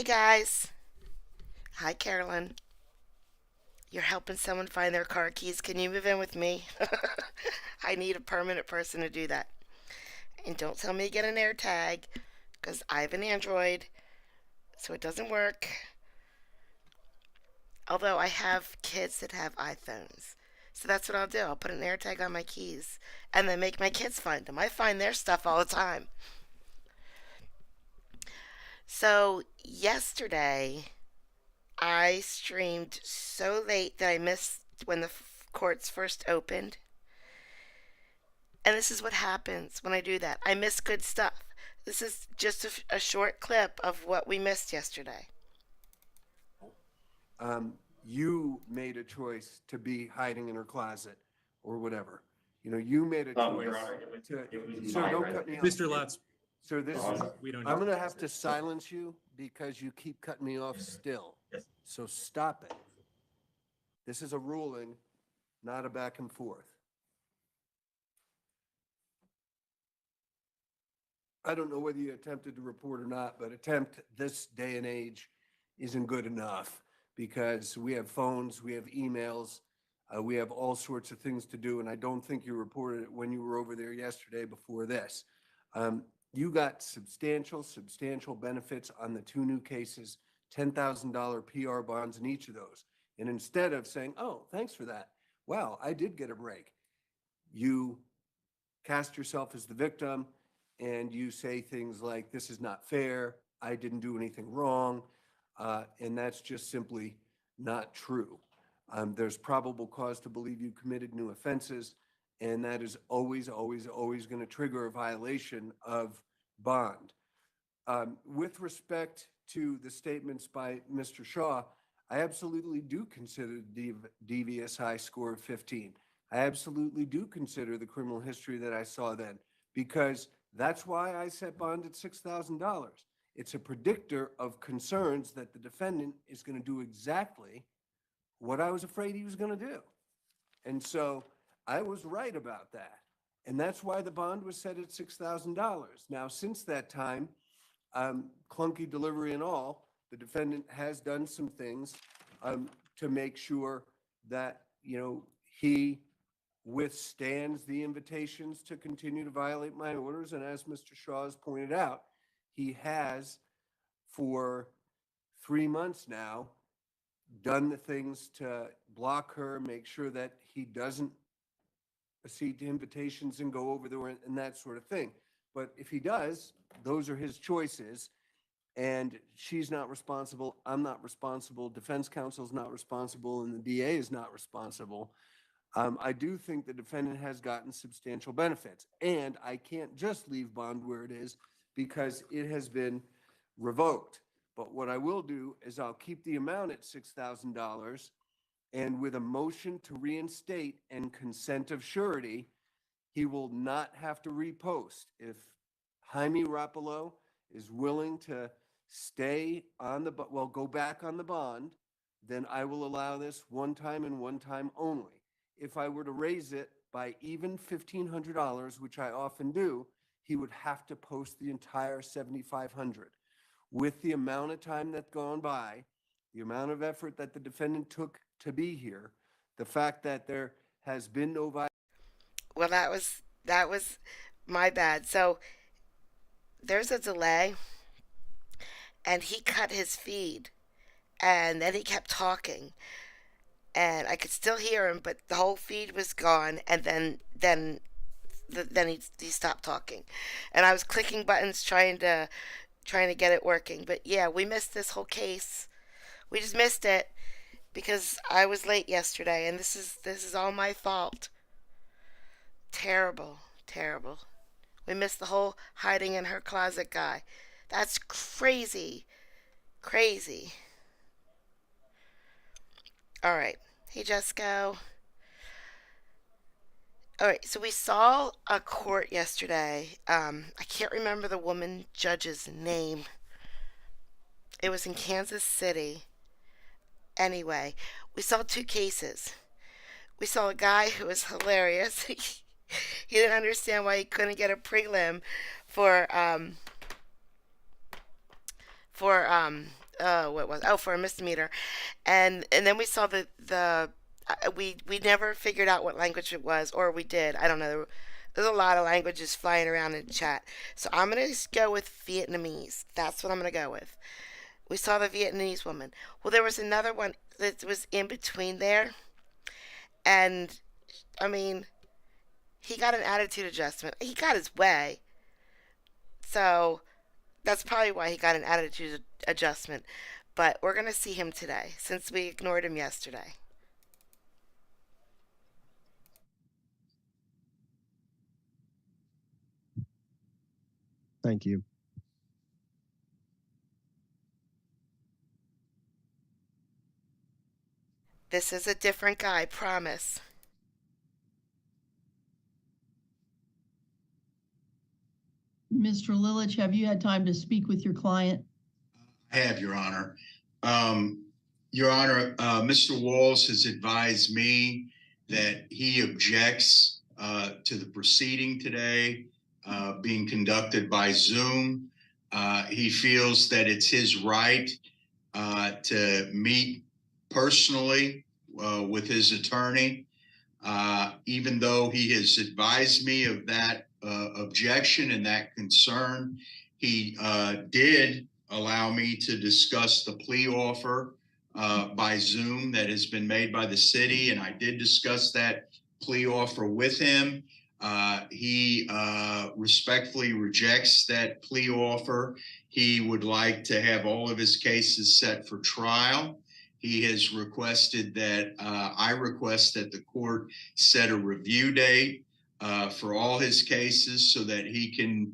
Hey guys. Hi, Carolyn. You're helping someone find their car keys. Can you move in with me? I need a permanent person to do that. And don't tell me to get an air tag because I have an Android, so it doesn't work. Although I have kids that have iPhones. So that's what I'll do. I'll put an air tag on my keys and then make my kids find them. I find their stuff all the time. So yesterday, I streamed so late that I missed when the courts first opened. And this is what happens when I do that. I miss good stuff. This is just a short clip of what we missed yesterday. You made a choice to be hiding in her closet or whatever. You made a Your choice Honor, to. was Sir, my don't right. cut me off. Mr. Lutz, Sir, this is. we don't. I'm going to have to silence you because you keep cutting me off still. Yes. So stop it. This is a ruling, not a back and forth. I don't know whether you attempted to report or not, but attempt this day and age isn't good enough because we have phones, we have emails, we have all sorts of things to do, and I don't think you reported it when you were over there yesterday before this. You got substantial benefits on the two new cases, $10,000 PR bonds in each of those. And instead of saying, oh, thanks for that, wow, I did get a break, you cast yourself as the victim and you say things like, this is not fair, I didn't do anything wrong, and that's just simply not true. There's probable cause to believe you committed new offenses, and that is always going to trigger a violation of bond. With respect to the statements by Mr. Shaw, I absolutely do consider the devious high score of 15. I absolutely do consider the criminal history that I saw then, because that's why I set bond at $6,000. It's a predictor of concerns that the defendant is going to do exactly what I was afraid he was going to do. And so I was right about that. And that's why the bond was set at $6,000. Now, since that time, clunky delivery and all, the defendant has done some things to make sure that, he withstands the invitations to continue to violate my orders. And as Mr. Shaw has pointed out, he has for 3 months now done the things to block her, make sure that he doesn't accede to invitations and go over there and that sort of thing. But if he does, those are his choices. And she's not responsible. I'm not responsible. Defense counsel is not responsible, and the DA is not responsible. I do think the defendant has gotten substantial benefits, and I can't just leave bond where it is because it has been revoked. But what I will do is I'll keep the amount at $6,000, and with a motion to reinstate and consent of surety, he will not have to repost. If Jaime Rapolo is willing to stay on go back on the bond, then I will allow this one time and one time only. If I were to raise it by even $1,500, which I often do, he would have to post the entire $7,500. With the amount of time that's gone by, the amount of effort that the defendant took to be here, the fact that there has been no violation. Well, that was my bad. So there's a delay, and he cut his feed, and then he kept talking, and I could still hear him, but the whole feed was gone, and then he stopped talking, and I was clicking buttons trying to get it working. But yeah, we missed this whole case. We just missed it because I was late yesterday, and this is all my fault. Terrible, terrible. We missed the whole hiding in her closet guy. That's crazy, crazy. All right. Hey, Jesco. All right, so we saw a court yesterday. I can't remember the woman judge's name. It was in Kansas City. Anyway, we saw two cases. We saw a guy who was hilarious. He didn't understand why he couldn't get a prelim for what was, oh, for a misdemeanor. And then we saw we never figured out what language it was, or we did, I don't know. There's a lot of languages flying around in chat, so I'm gonna just go with Vietnamese. That's what I'm gonna go with. We saw the Vietnamese woman. Well, there was another one that was in between there, and I mean, he got an attitude adjustment. He got his way, so that's probably why he got an attitude adjustment. But we're gonna see him today since we ignored him yesterday. Thank you. This is a different guy, promise. Mr. Lilich, have you had time to speak with your client? I have, Your Honor. Um, Your Honor, Mr. Walls has advised me that he objects to the proceeding today being conducted by Zoom. He feels that it's his right to meet personally with his attorney. Even though he has advised me of that objection and that concern, he did allow me to discuss the plea offer by Zoom that has been made by the city, and I did discuss that plea offer with him. He respectfully rejects that plea offer. He would like to have all of his cases set for trial. He has requested that I request that the court set a review date for all his cases so that he can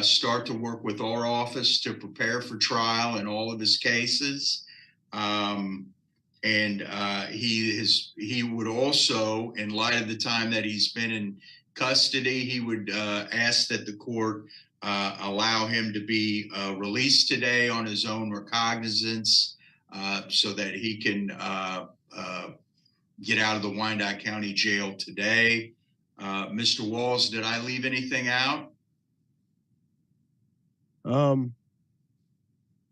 start to work with our office to prepare for trial in all of his cases. And he would also, in light of the time that he's been in custody, he would ask that the court allow him to be released today on his own recognizance so that he can get out of the Wyandotte County Jail today. Mr. Walls, did I leave anything out?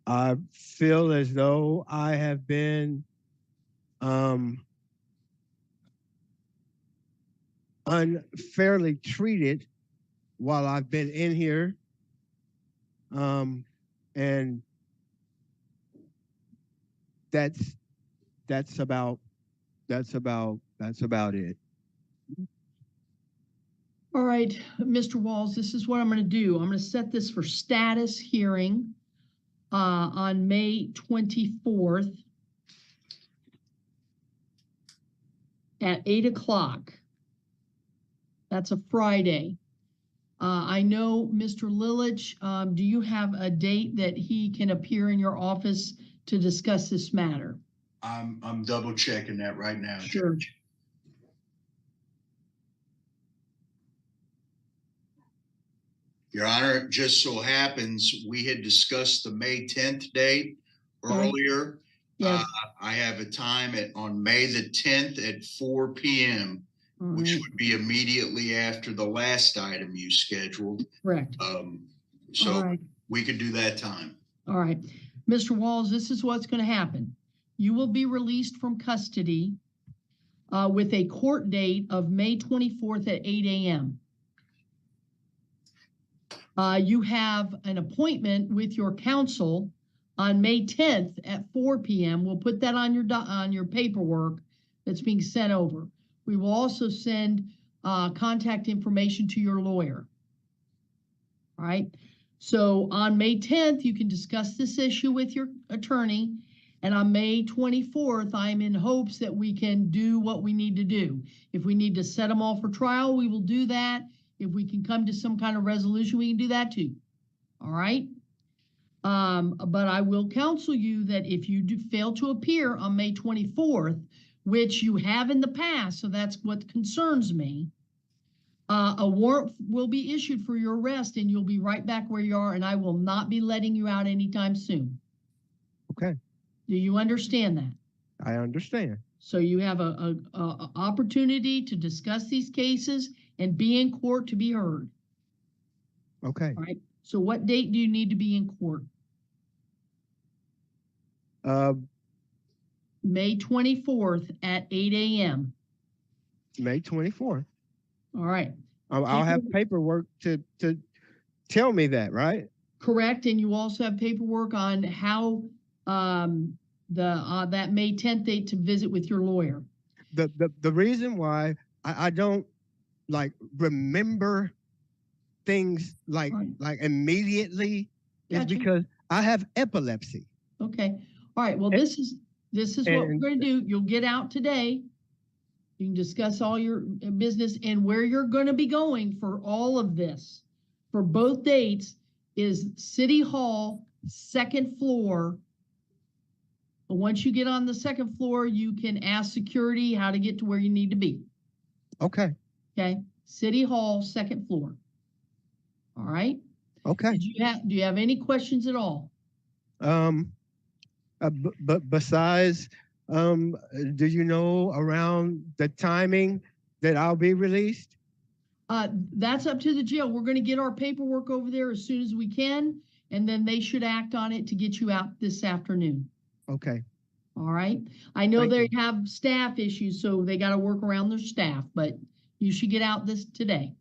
I feel as though I have been unfairly treated while I've been in here. And that's about it. All right, Mr. Walls, this is what I'm going to do. I'm going to set this for status hearing on May 24th at 8 o'clock. That's a Friday. I know, Mr. Lilich, do you have a date that he can appear in your office to discuss this matter? I'm double checking that right now. Sure. Judge. Your Honor, it just so happens we had discussed the May 10th date earlier. Yes. I have a time on May the 10th at 4 p.m., which would be immediately after the last item you scheduled. Correct. So we could do that time. All right. Mr. Walls, this is what's going to happen. You will be released from custody with a court date of May 24th at 8 a.m. You have an appointment with your counsel on May 10th at 4 p.m. We'll put that on your paperwork that's being sent over. We will also send contact information to your lawyer. All right. So on May 10th, you can discuss this issue with your attorney. And on May 24th, I'm in hopes that we can do what we need to do. If we need to set them all for trial, we will do that. If we can come to some kind of resolution, we can do that too. All right. But I will counsel you that if you do fail to appear on May 24th, which you have in the past, so that's what concerns me, a warrant will be issued for your arrest and you'll be right back where you are, and I will not be letting you out anytime soon. Okay. Do you understand that? I understand. So you have a opportunity to discuss these cases and be in court to be heard. Okay. All right. So what date do you need to be in court? Uh, May 24th at 8 a.m. May 24th. All right. I'll have paperwork to tell me that, right? Correct. And you also have paperwork on how that May 10th date to visit with your lawyer. The reason why I don't like remember things like immediately is Gotcha. because I have epilepsy. Okay. All right. Well, this is what we're going to do. You'll get out today. You can discuss all your business, and where you're going to be going for all of this for both dates is City Hall, second floor. But once you get on the second floor, you can ask security how to get to where you need to be. Okay. Okay. City Hall, second floor. All right. Okay. Do you have any questions at all? But besides, do you know around the timing that I'll be released? That's up to the jail. We're going to get our paperwork over there as soon as we can, and then they should act on it to get you out this afternoon. Okay. All right. I know Thank they you. have staff issues, so they got to work around their staff, but you should get out this today.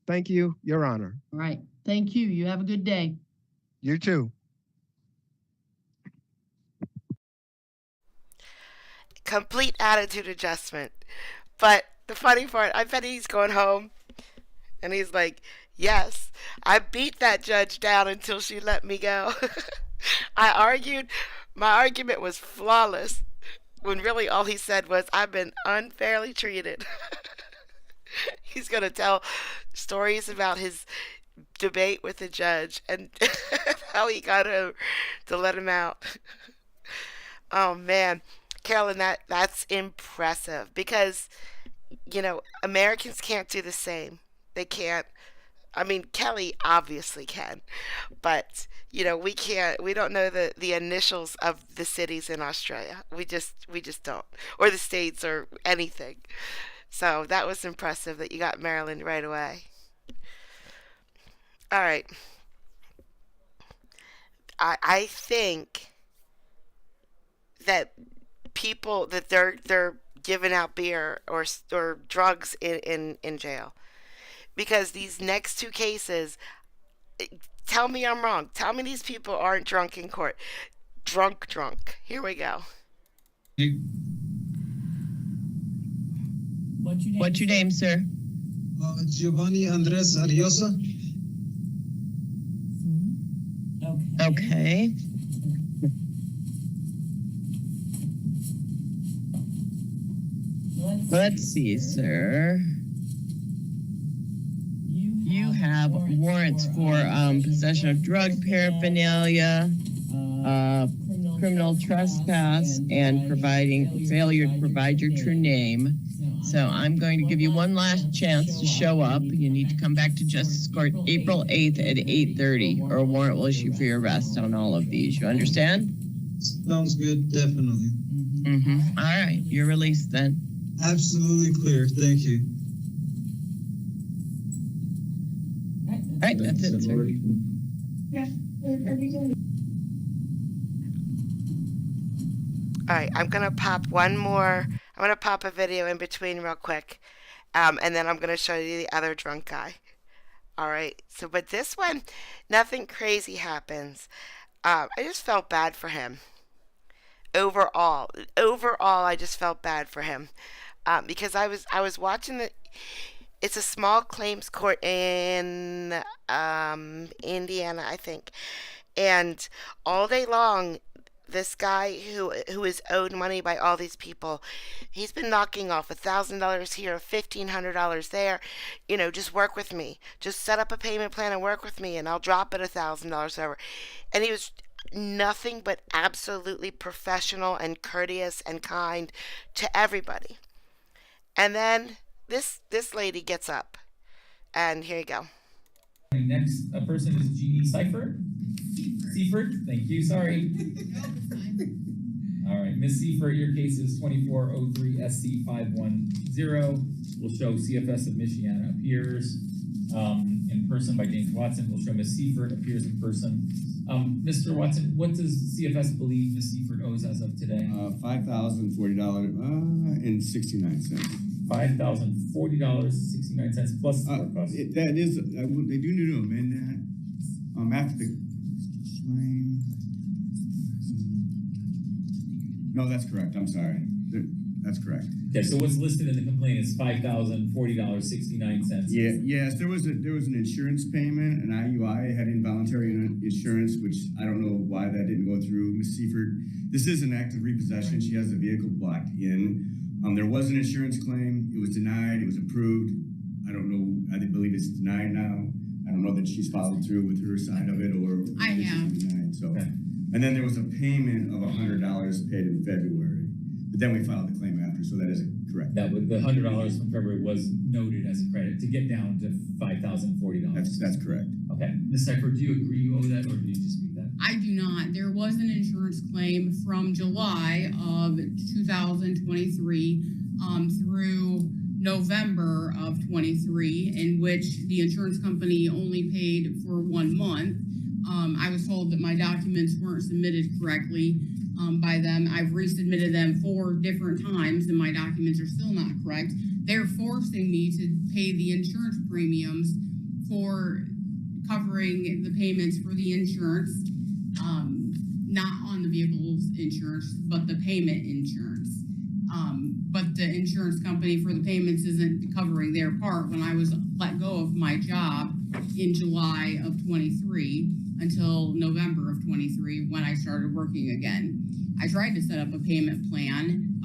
Thank you, Your Honor. All right. Thank you. You have a good day. You too. Complete attitude adjustment. But the funny part, I bet he's going home and he's like, yes, I beat that judge down until she let me go. I argued, my argument was flawless, when really all he said was, I've been unfairly treated. He's going to tell stories about his debate with the judge and how he got her to let him out. Oh man, Carolyn, that's impressive because Americans can't do the same. They can't. I mean, Kelly obviously can, but we can't. We don't know the initials of the cities in Australia. We just don't, or the states, or anything. So that was impressive that you got Maryland right away. All right. I think that people that they're giving out beer or drugs in jail because these next two cases. Tell me I'm wrong. Tell me these people aren't drunk in court. Drunk. Here we go. What's your name, sir? Giovanni Andres Ariosa. Okay. Let's see, sir. You have warrants for possession of drug paraphernalia, criminal trespass, and failure to provide your true name. So I'm going to give you one last chance to show up. You need to come back to Justice Court April 8th at 8:30, or a warrant will issue for your arrest on all of these. You understand? Sounds good, definitely. Mm-hmm. All right, you're released then. Absolutely clear, thank you. All right, that's it, sir. All right, I'm gonna pop one more. I'm gonna pop a video in between real quick, and then I'm gonna show you the other drunk guy. All right. So, but this one, nothing crazy happens. I just felt bad for him. Overall, I just felt bad for him because I was watching the. It's a small claims court in Indiana, I think, and all day long, this guy who is owed money by all these people, he's been knocking off $1,000 here, $1,500 there. Just work with me. Just set up a payment plan and work with me, and I'll drop it $1,000 over. And he was nothing but absolutely professional and courteous and kind to everybody. And then this lady gets up, and here you go. Next person is Jeannie Seifert. Seifert, thank you, sorry. All right, Ms. Seifert, your case is 2403 SC 510. We'll show CFS of Michiana appears in in person by James Watson. We'll show Ms. Seifert appears in person. Mr. Watson, what does CFS believe Ms. Seifert owes as of today? $5,040 and 69 cents. $5,040.69 plus court costs. That is, they do need to amend that. After the claim. No, that's correct. I'm sorry. That's correct. Okay, so what's listed in the complaint is $5,040.69. Yeah, yes, there was an insurance payment, an IUI had involuntary insurance, which I don't know why that didn't go through. Ms. Seifert, this is an active repossession. She has the vehicle blocked in. There was an insurance claim. It was denied. It was approved. I don't know. I believe it's denied now. I don't know that she's followed through with her side of it or. I have. Denied, so. Okay. And then there was a payment of $100 paid in February, but then we filed the claim after, so that isn't correct. That would, the $100 from February was noted as a credit to get down to $5,040. That's correct. Okay, Ms. Seifert, do you agree you owe that, or do you dispute that? I do not. There was an insurance claim from July of 2023 through November of 23, in which the insurance company only paid for 1 month. I was told that my documents weren't submitted correctly by them. I've resubmitted them 4 different times and my documents are still not correct. They're forcing me to pay the insurance premiums for covering the payments for the insurance, not on the vehicle's insurance, but the payment insurance. But the insurance company for the payments isn't covering their part. When I was let go of my job in July of 23 until November of 23 when I started working again. I tried to set up a payment plan,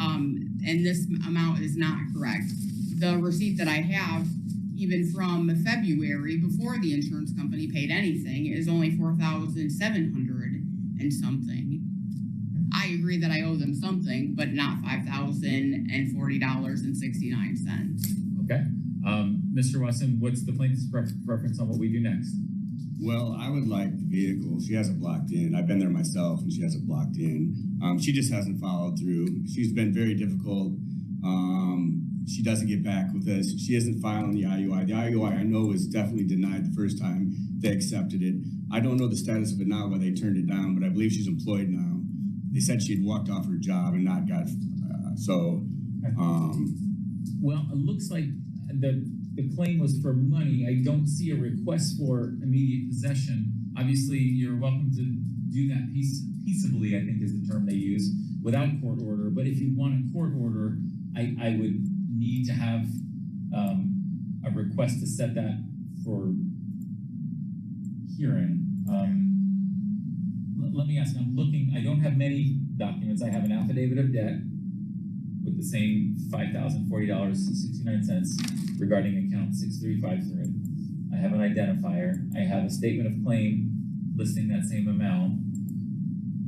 and this amount is not correct. The receipt that I have, even from February, before the insurance company paid anything, is only $4,700 and something. I agree that I owe them something, but not $5,040.69. Okay. Mr. Watson, what's the plaintiff's preference on what we do next? Well, I would like the vehicle. She has it blocked in. I've been there myself and she has it blocked in. She just hasn't followed through. She's been very difficult. She doesn't get back with us. She isn't filing the IUI. The IUI I know was definitely denied the first time they accepted it. I don't know the status of it now, why they turned it down, but I believe she's employed now. They said she had walked off her job and not got, Well, it looks like the claim was for money. I don't see a request for immediate possession. Obviously, you're welcome to do that peaceably, I think is the term they use, without court order. But if you want a court order, I would need to have a request to set that for hearing. Let me ask, I'm looking, I don't have many documents. I have an affidavit of debt with the same $5,040.69 regarding account 6353. I have an identifier. I have a statement of claim listing that same amount.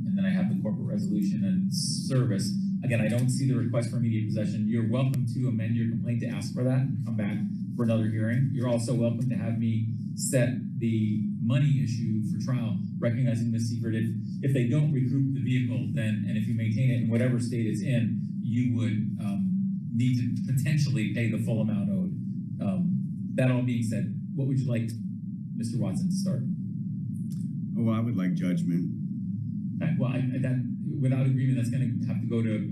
And then I have the corporate resolution and service. Again, I don't see the request for immediate possession. You're welcome to amend your complaint to ask for that and come back for another hearing. You're also welcome to have me set the money issue for trial, recognizing, Ms. Seifert, if they don't recoup the vehicle, then, and if you maintain it in whatever state it's in, you would need to potentially pay the full amount owed. That all being said, what would you like Mr. Watson to start? Oh, well, I would like judgment. Okay, well, that without agreement, that's going to have to go to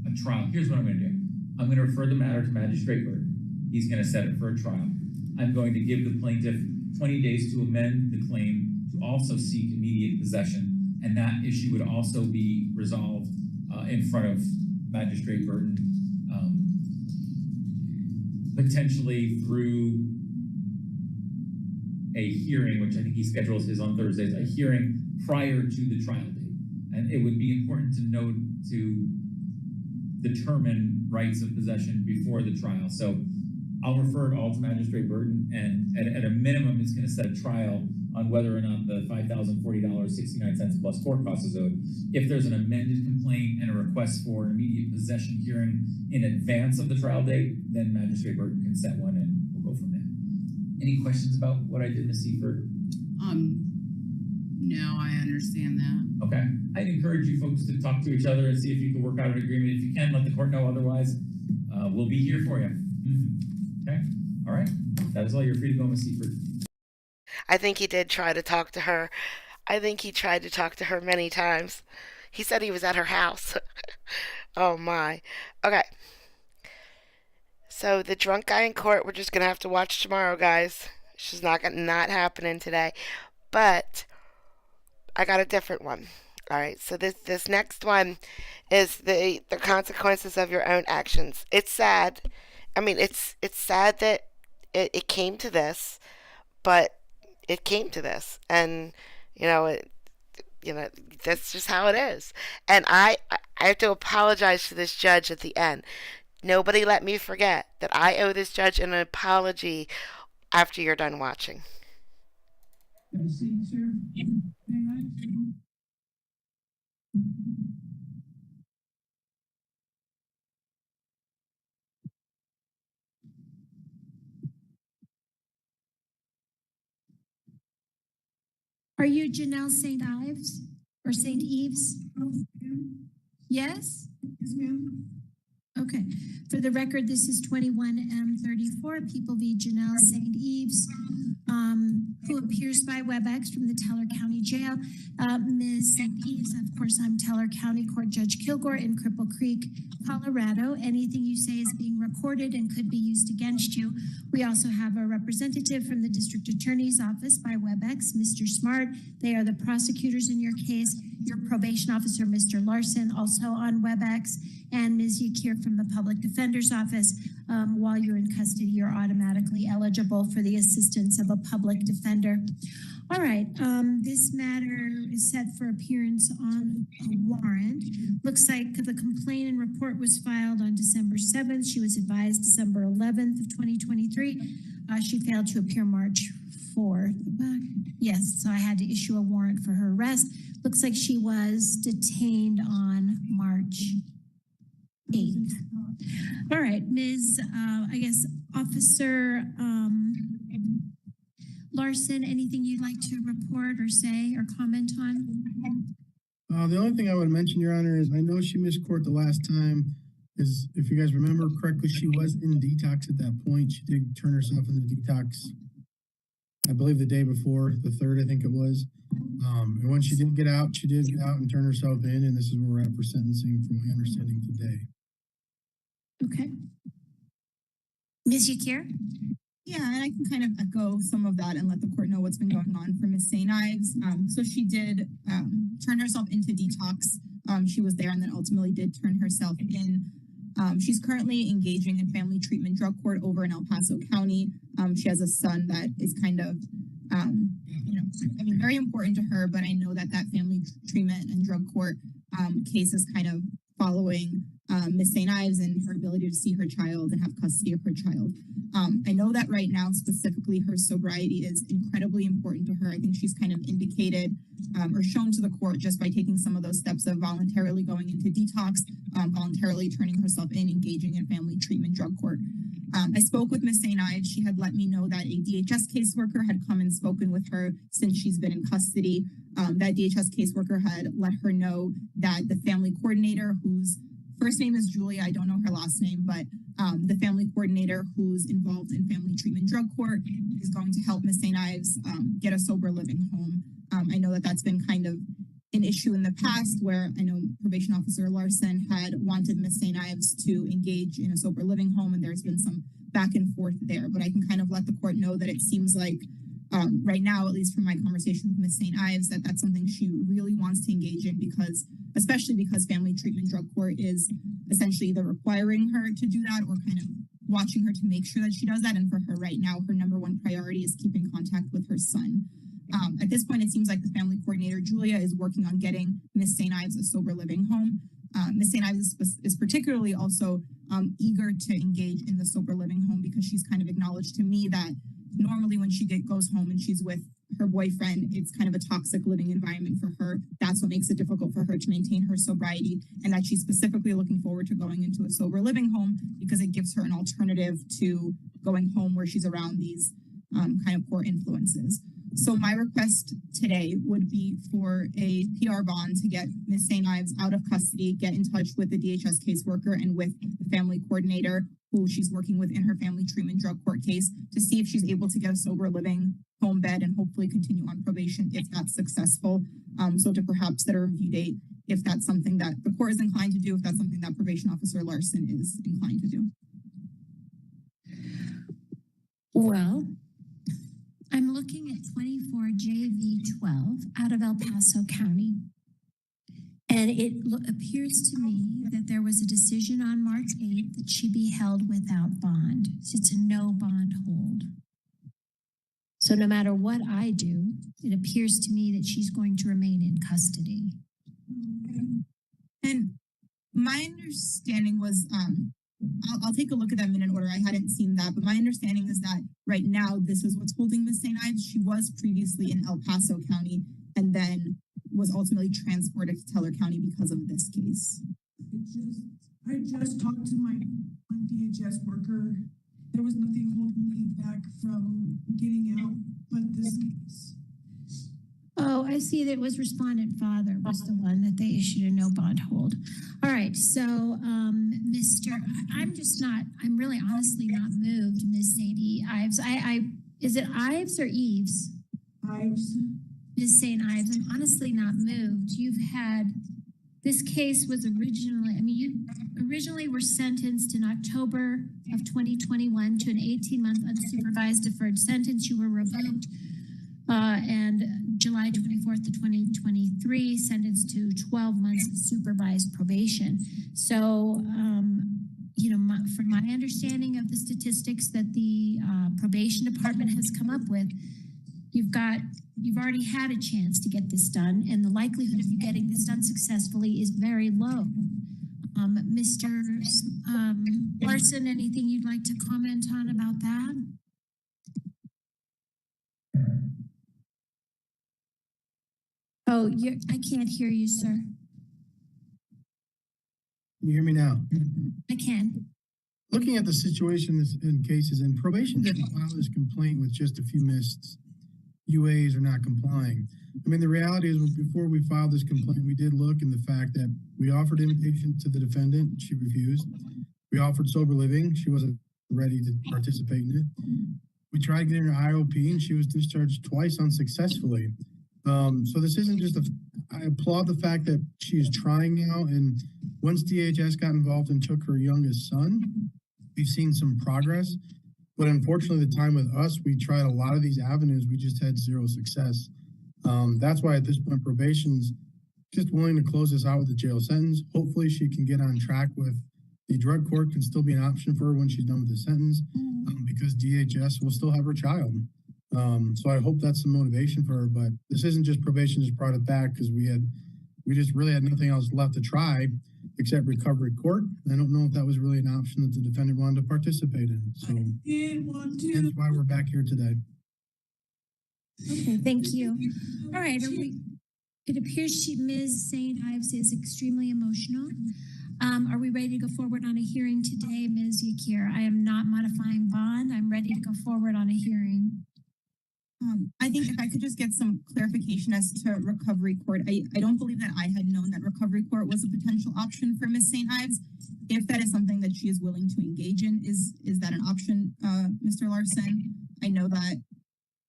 a trial. Here's what I'm going to do. I'm going to refer the matter to Magistrate Burton. He's going to set it for a trial. I'm going to give the plaintiff 20 days to amend the claim to also seek immediate possession, and that issue would also be resolved in front of Magistrate Burton, potentially through a hearing, which I think he schedules his on Thursdays, a hearing prior to the trial date. And it would be important to note to determine rights of possession before the trial. So I'll refer it all to Magistrate Burton, and at a minimum, it's going to set a trial on whether or not the $5,040.69 plus court costs is owed. If there's an amended complaint and a request for an immediate possession hearing in advance of the trial date, then Magistrate Burton can set one and we'll go from there. Any questions about what I did, Ms. Seifert? No, I understand that. Okay. I'd encourage you folks to talk to each other and see if you can work out an agreement. If you can, let the court know otherwise. We'll be here for you. Okay. All right, that is all. You're free to go, Miss Seifert. I think he did try to talk to her. I think he tried to talk to her many times. He said he was at her house. Oh my. Okay. So the drunk guy in court, we're just gonna have to watch tomorrow, guys. She's not happening today. But I got a different one. All right. So this next one is the consequences of your own actions. It's sad. I mean, it's sad that it came to this, but it came to this, and you know it. You know that's just how it is. And I have to apologize to this judge at the end. Nobody let me forget that I owe this judge an apology after you're done watching. Have a seat, sir. Are you Janelle St. Ives or St. Eves? Yes? Yes, ma'am. Okay. For the record, this is 21M34, People v. Janelle St. Eves, who appears by WebEx from the Teller County Jail. Ms. St. Eves, of course, I'm Teller County Court Judge Kilgore in Cripple Creek, Colorado. Anything you say is being recorded and could be used against you. We also have a representative from the District Attorney's Office by WebEx, Mr. Smart. They are the prosecutors in your case. Your probation officer, Mr. Larson, also on WebEx, and Ms. Yakir from the Public Defender's Office. While you're in custody, you're automatically eligible for the assistance of a public defender. All right, this matter is set for appearance on a warrant. Looks like the complaint and report was filed on December 7th. She was advised December 11th of 2023. She failed to appear March 4th. Yes, so I had to issue a warrant for her arrest. Looks like she was detained on March 8th. All right, Ms. I guess Officer Larson, anything you'd like to report or say or comment on? The only thing I would mention, Your Honor, is I know she missed court the last time. Is if you guys remember correctly, she was in detox at that point. She did turn herself into detox, I believe the day before, the 3rd, I think it was. And when she did get out and turn herself in, and this is where we're at for sentencing from my understanding today. Okay. Ms. Yakir? Yeah, and I can kind of echo some of that and let the court know what's been going on for Ms. St. Ives. So she did turn herself into detox. She was there and then ultimately did turn herself in. She's currently engaging in family treatment drug court over in El Paso County. She has a son that is kind of, very important to her, but I know that family treatment and drug court case is kind of following Ms. St. Ives and her ability to see her child and have custody of her child. I know that right now, specifically, her sobriety is incredibly important to her. I think she's kind of indicated or shown to the court just by taking some of those steps of voluntarily going into detox, voluntarily turning herself in, engaging in family treatment drug court. I spoke with Ms. St. Ives. She had let me know that a DHS caseworker had come and spoken with her since she's been in custody. That DHS caseworker had let her know that the family coordinator, whose first name is Julia, I don't know her last name, but the family coordinator who's involved in family treatment drug court is going to help Ms. St. Ives get a sober living home. I know that that's been kind of an issue in the past where I know probation officer Larson had wanted Ms. St. Ives to engage in a sober living home, and there's been some back and forth there. But I can kind of let the court know that it seems like right now, at least from my conversation with Ms. St. Ives, that that's something she really wants to engage in especially because family treatment drug court is essentially either requiring her to do that or kind of watching her to make sure that she does that. And for her right now, her number one priority is keeping contact with her son. At this point, it seems like the family coordinator, Julia, is working on getting Ms. St. Ives a sober living home. Ms. St. Ives is particularly also eager to engage in the sober living home because she's kind of acknowledged to me that normally when she goes home and she's with her boyfriend, it's kind of a toxic living environment for her. That's what makes it difficult for her to maintain her sobriety, and that she's specifically looking forward to going into a sober living home because it gives her an alternative to going home where she's around these kind of poor influences. So my request today would be for a PR bond to get Ms. St. Ives out of custody, get in touch with the DHS caseworker and with the family coordinator who she's working with in her family treatment drug court case to see if she's able to get a sober living home bed and hopefully continue on probation if that's successful. So to perhaps set a review date if that's something that the court is inclined to do, if that's something that probation officer Larson is inclined to do. Well, I'm looking at 24 JV 12 out of El Paso County. And it appears to me that there was a decision on March 8th that she be held without bond. So it's a no bond hold. So no matter what I do, it appears to me that she's going to remain in custody. And my understanding was, I'll take a look at that minute order. I hadn't seen that, but my understanding is that right now this is what's holding Miss St. Ives. She was previously in El Paso County and then was ultimately transported to Teller County because of this case. I just talked to my DHS worker. There was nothing holding me back from getting out but this case. Oh, I see that it was respondent father was the one that they issued a no bond hold. All right, so I'm really honestly not moved, Ms. St. Ives. Is it Ives or Eves? Ives. Ms. St. Ives, I'm honestly not moved. This case was you originally were sentenced in October of 2021 to an 18-month unsupervised deferred sentence. You were revoked and July 24th of 2023 sentenced to 12 months of supervised probation. So, from my understanding of the statistics that the probation department has come up with, you've already had a chance to get this done, and the likelihood of you getting this done successfully is very low. Mr. Larson, anything you'd like to comment on about that? Oh, I can't hear you, sir. Can you hear me now? I can. Looking at the situation in cases, and probation didn't file this complaint with just a few missed UAs or not complying. I mean, the reality is before we filed this complaint, we did look in the fact that we offered inpatient to the defendant. She refused. We offered sober living. She wasn't ready to participate in it. We tried getting her IOP and she was discharged twice unsuccessfully. So this isn't just I applaud the fact that she is trying now. And once DHS got involved and took her youngest son, we've seen some progress. But unfortunately, the time with us, we tried a lot of these avenues. We just had zero success. That's why at this point, probation's just willing to close this out with the jail sentence. Hopefully she can get on track with the drug court can still be an option for her when she's done with the sentence because DHS will still have her child. So I hope that's the motivation for her, but this isn't just probation just brought it back because we just really had nothing else left to try except recovery court. I don't know if that was really an option that the defendant wanted to participate in. So that's why we're back here today. Okay, thank you. All right, it appears Ms. St. Ives is extremely emotional. Are we ready to go forward on a hearing today, Ms. Yakir? I am not modifying bond. I'm ready to go forward on a hearing. I think if I could just get some clarification as to recovery court. I don't believe that I had known that recovery court was a potential option for Ms. St. Ives. If that is something that she is willing to engage in, is that an option, Mr. Larson? I know that,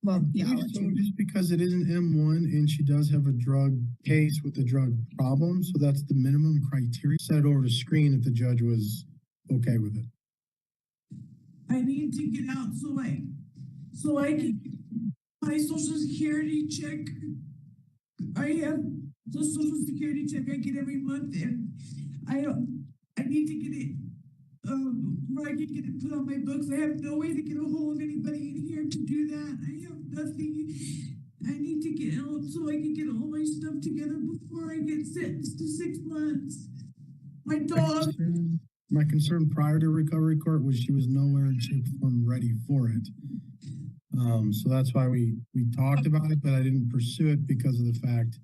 well, yeah. So just because it is an M1 and she does have a drug case with a drug problem, so that's the minimum criteria. Set it over to screen if the judge was okay with it. I need to get out so I can get my social security check. I have the social security check I get every month, and I need to get it where I can get it put on my books. I have no way to get a hold of anybody in here to do that. I have nothing. I need to get out so I can get all my stuff together before I get sentenced to 6 months. My dog. My concern prior to recovery court was she was nowhere in shape or form ready for it. So that's why we talked about it, but I didn't pursue it because of the fact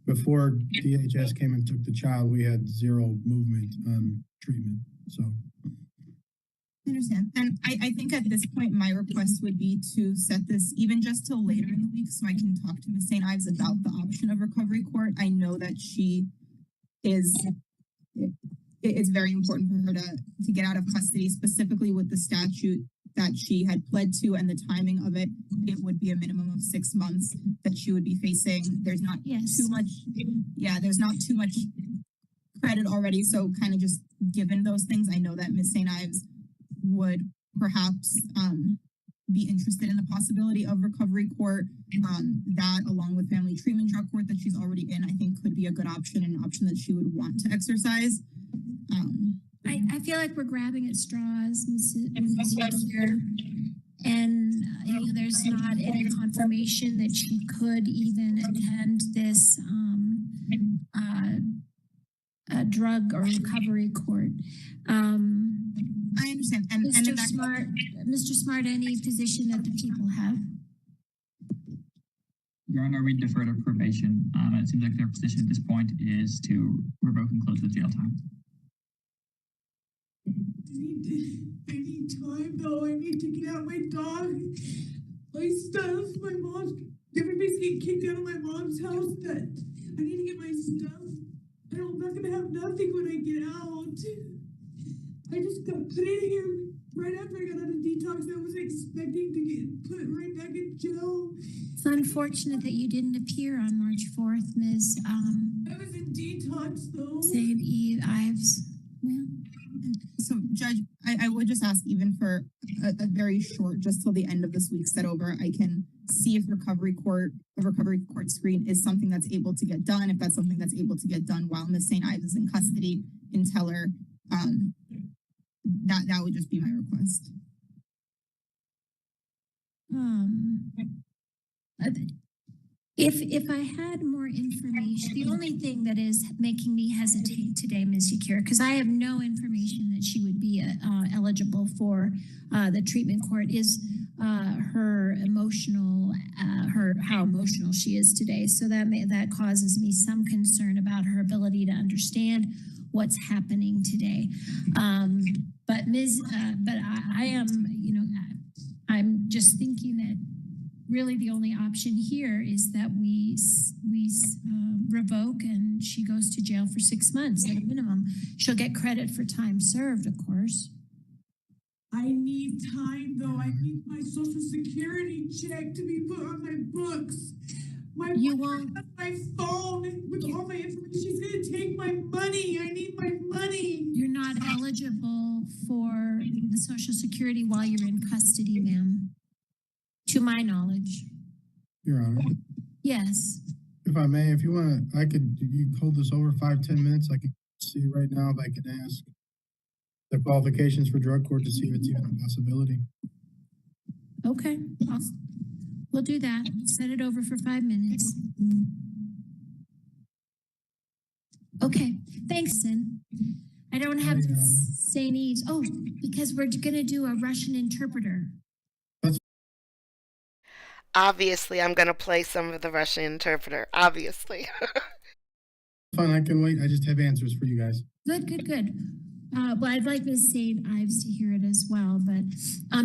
before DHS came and took the child, we had zero movement on treatment. So. understand. And I think at this point, my request would be to set this even just till later in the week so I can talk to Ms. St. Ives about the option of recovery court. I know that she is, it's very important for her to get out of custody, specifically with the statute that she had pled to and the timing of it. It would be a minimum of 6 months that she would be facing. There's not too much, there's not too much credit already. So kind of just given those things, I know that Ms. St. Ives would perhaps be interested in the possibility of recovery court. That along with family treatment drug court that she's already in, I think could be a good option and an option that she would want to exercise. I feel like we're grabbing at straws, Mrs. Here. And there's not any confirmation that she could even attend this drug or recovery court. I understand. And Mr. Smart, any position that the people have? Your Honor, we defer to probation. It seems like their position at this point is to revoke and close the jail time. I need time though. I need to get out my dog, my stuff, my mom's. Everybody's getting kicked out of my mom's house. That I need to get my stuff. I'm not gonna have nothing when I get out. I just got put in here right after I got out of detox. I was expecting to get put right back in jail. It's unfortunate that you didn't appear on March 4th, Ms. I was in detox though. St. Ives. Yeah. So, Judge, I would just ask even for a very short, just till the end of this week set over, I can see if a recovery court screen is something that's able to get done. If that's something that's able to get done while Ms. St. Ives is in custody, and tell her that would just be my request. If I had more information, the only thing that is making me hesitate today, Ms. Yakir, because I have no information that she would be eligible for the treatment court, is her emotional, how emotional she is today. So that causes me some concern about her ability to understand what's happening today. But I am, I'm just thinking that really the only option here is that we revoke and she goes to jail for 6 months at a minimum. She'll get credit for time served, of course. I need time though. I need my social security check to be put on my books. My phone with all my information. She's gonna take my money. I need my money. You're not eligible for the Social Security while you're in custody, ma'am. To my knowledge. Your Honor. Yes. If I may, if you want, you hold this over 5-10 minutes. I can see right now if I can ask the qualifications for drug court to see if it's even a possibility. Okay, we'll do that. Set it over for 5 minutes. Okay, thanks, Sin. I don't have St. Ives. Oh, because we're gonna do a Russian interpreter. Obviously, I'm going to play some of the Russian interpreter. Obviously. Fine, I can wait. I just have answers for you guys. Good. Well, I'd like Ms. St. Ives to hear it as well, but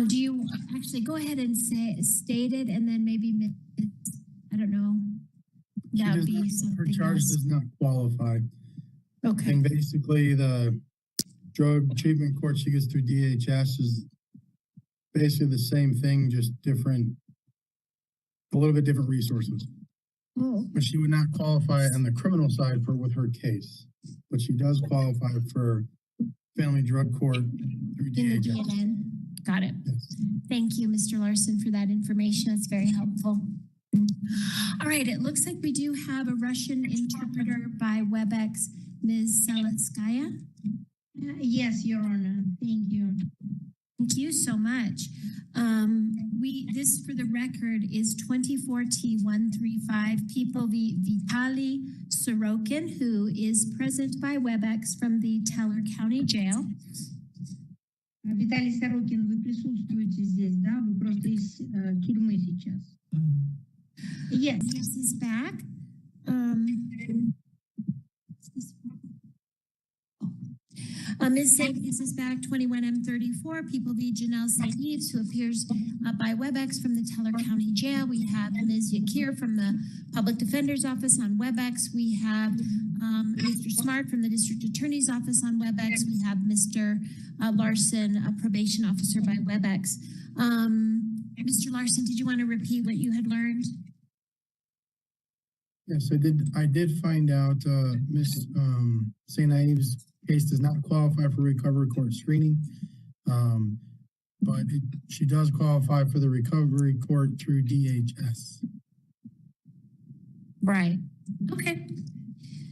do you actually go ahead and state it, and then maybe, I don't know, that would be something her charge else. does not qualify. Okay. And basically the drug treatment court she gets through DHS is basically the same thing, just a little bit different resources. Oh. But she would not qualify on the criminal side with her case, but she does qualify for family drug court through DHS. In the DNN. Got it. Yes. Thank you, Mr. Larson, for that information. That's very helpful. All right, it looks like we do have a Russian interpreter by WebEx, Ms. Saletskaya. Yes, Your Honor. Thank you. Thank you so much. This for the record is 24T135 People v. Vitaly Sorokin, who is present by WebEx from the Teller County Jail. Виталий Сорокин, вы присутствуете здесь, да? Вы просто из тюрьмы сейчас. Yes, he's back. Ms. St. Eves is back, 21M34, People v. Janelle St. Eves, who appears by WebEx from the Teller County Jail. We have Ms. Yakir from the Public Defender's Office on WebEx. We have Mr. Smart from the District Attorney's Office on WebEx. We have Mr. Larson, a probation officer by WebEx. Mr. Larson, did you want to repeat what you had learned? Yes, I did. I did find out Miss St. Ives' case does not qualify for recovery court screening, but she does qualify for the recovery court through DHS. Right. Okay.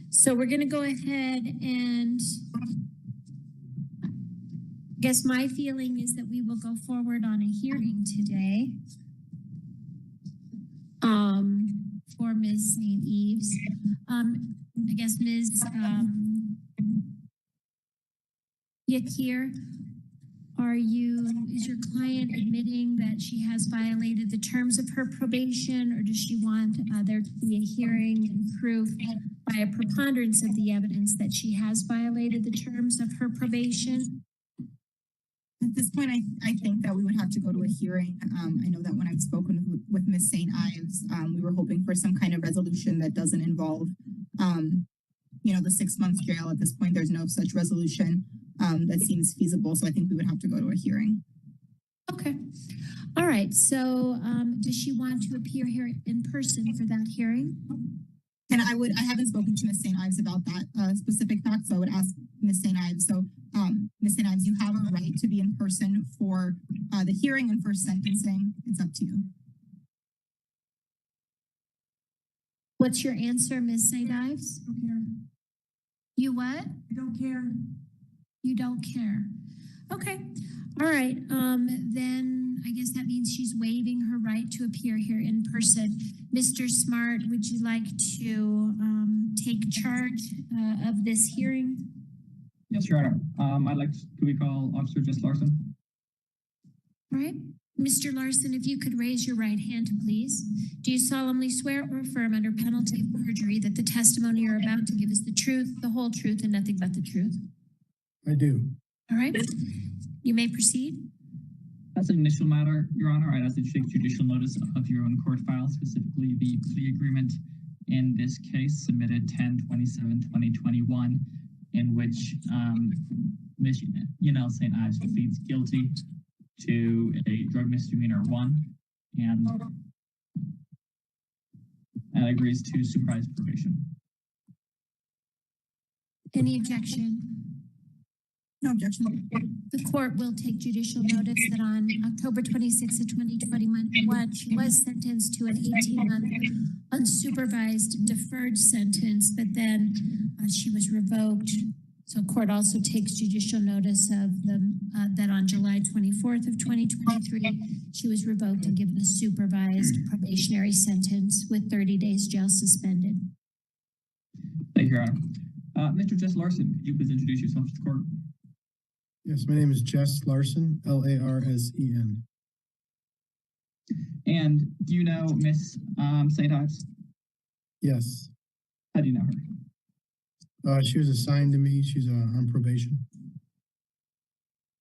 So we're going to go ahead and I guess my feeling is that we will go forward on a hearing today for Ms. St. Eves. I guess Ms. Yakir, is your client admitting that she has violated the terms of her probation, or does she want there to be a hearing and proof by a preponderance of the evidence that she has violated the terms of her probation? At this point, I think that we would have to go to a hearing. I know that when I've spoken with Ms. St. Ives, we were hoping for some kind of resolution that doesn't involve, the 6 months jail. At this point, there's no such resolution that seems feasible. So I think we would have to go to a hearing. Okay. All right. So does she want to appear here in person for that hearing? And I haven't spoken to Ms. St. Ives about that specific fact, so I would ask Ms. St. Ives. So, Ms. St. Ives, you have a right to be in person for the hearing and for sentencing. It's up to you. What's your answer, Ms. St. Ives? I don't care. You what? I don't care. You don't care. Okay. All right. Then I guess that means she's waiving her right to appear here in person. Mr. Smart, would you like to take charge of this hearing? Yes, Your Honor. I'd like to, could we call Officer Jess Larson? All right. Mr. Larson, if you could raise your right hand, please. Do you solemnly swear or affirm under penalty of perjury that the testimony you're about to give is the truth, the whole truth, and nothing but the truth? I do. All right. You may proceed. As an initial matter, Your Honor, I'd ask that you take judicial notice of your own court file, specifically the plea agreement in this case submitted 10/27/2021, in which Ms. Janelle St. Ives pleads guilty to a drug misdemeanor 1 and agrees to supervised probation. Any objection? No objection. The court will take judicial notice that on October 26th of 2021, she was sentenced to an 18-month unsupervised deferred sentence, but then she was revoked. So court also takes judicial notice of that on July 24th of 2023, she was revoked and given a supervised probationary sentence with 30 days jail suspended. Thank you, Your Honor. Mr. Jess Larson, could you please introduce yourself to the court? Yes, my name is Jess Larson, Larsen. And do you know Miss St. Ives? Yes. How do you know her? She was assigned to me. She's on probation.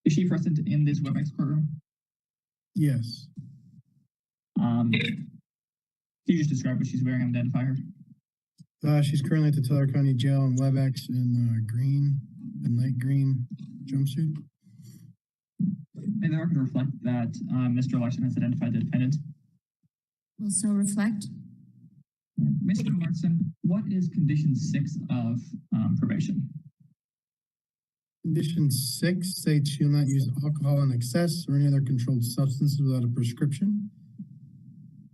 Is she present in this WebEx courtroom? Yes. Can you just describe what she's wearing and identify her? She's currently at the Teller County Jail in WebEx in green and light green jumpsuit. May the record reflect that Mr. Larson has identified the defendant? Will so reflect. Mr. Larson, what is condition 6 of probation? Condition 6 states she'll not use alcohol in excess or any other controlled substances without a prescription.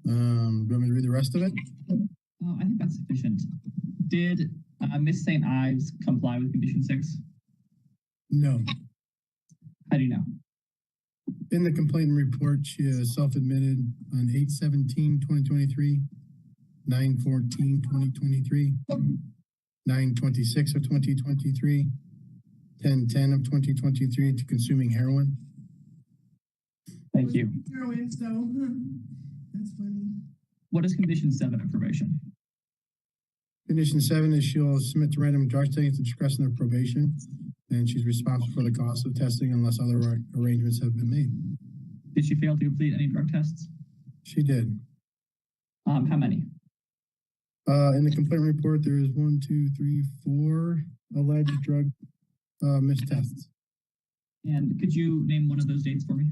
Do you want me to read the rest of it? I think that's sufficient. Did Miss St. Ives comply with condition 6? No. How do you know? In the complaint report, she self-admitted on 8/17/2023, 9/14/2023, 9/26 of 2023, 10/10 of 2023 to consuming heroin. Thank you. Heroin, so that's funny. What is condition 7 of probation? Condition 7 is she'll submit to random drug studies at the discretion of probation. and she's responsible for the cost of testing unless other arrangements have been made. Did she fail to complete any drug tests? She did. How many? In the complaint report, there is 1, 2, 3, 4 alleged drug missed tests. And could you name one of those dates for me?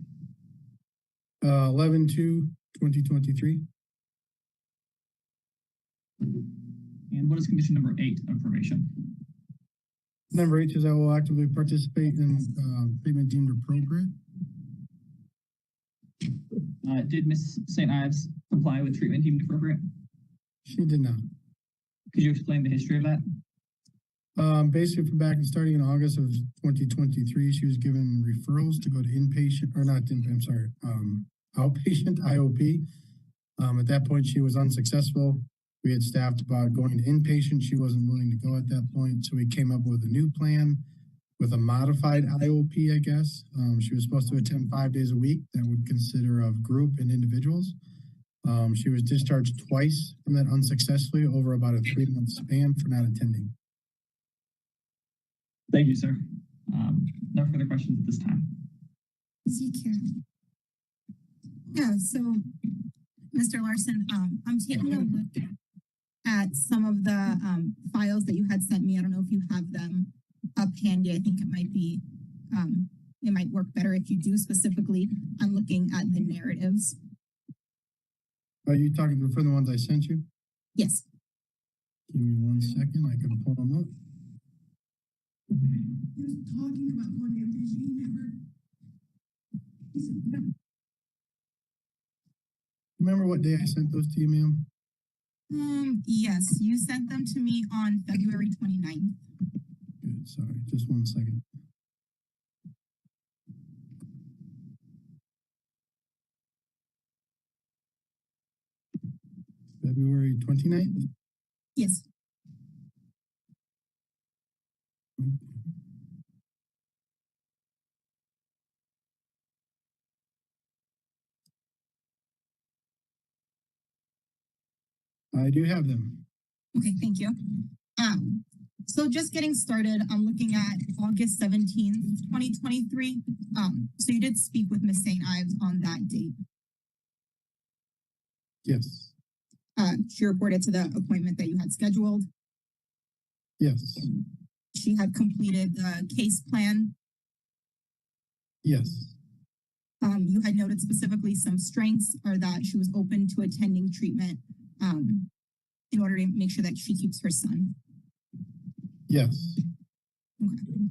11/2/2023. And what is condition number 8 of probation? Number 8 is I will actively participate in treatment deemed appropriate. Did Ms. St. Ives comply with treatment deemed appropriate? She did not. Could you explain the history of that? Basically, from starting in August of 2023, she was given referrals to go to inpatient, or not, I'm sorry, outpatient IOP. At that point, she was unsuccessful. We had staffed about going to inpatient. She wasn't willing to go at that point, so we came up with a new plan with a modified IOP, I guess. She was supposed to attend 5 days a week. That would consider of group and individuals. She was discharged twice from that unsuccessfully over about a 3-month span for not attending. Thank you, sir. No further questions at this time. Yeah, so Mr. Larson, I'm taking a look at some of the files that you had sent me. I don't know if you have them up handy. I think it might be, it might work better if you do. Specifically, I'm looking at the narratives. Are you talking for the ones I sent you? Yes. Give me 1 second. I can pull them up. He was talking about going to inpatient. He never. He said, no. Remember what day I sent those to you, ma'am? Yes, you sent them to me on February 29th. Good, sorry, just 1 second. February 29th? Yes. I do have them. Okay, thank you. So just getting started, I'm looking at August 17th, 2023. So you did speak with Ms. St. Ives on that date. Yes. She reported to the appointment that you had scheduled. Yes. She had completed the case plan. Yes. You had noted specifically some strengths are that she was open to attending treatment in order to make sure that she keeps her son. Yes. Okay.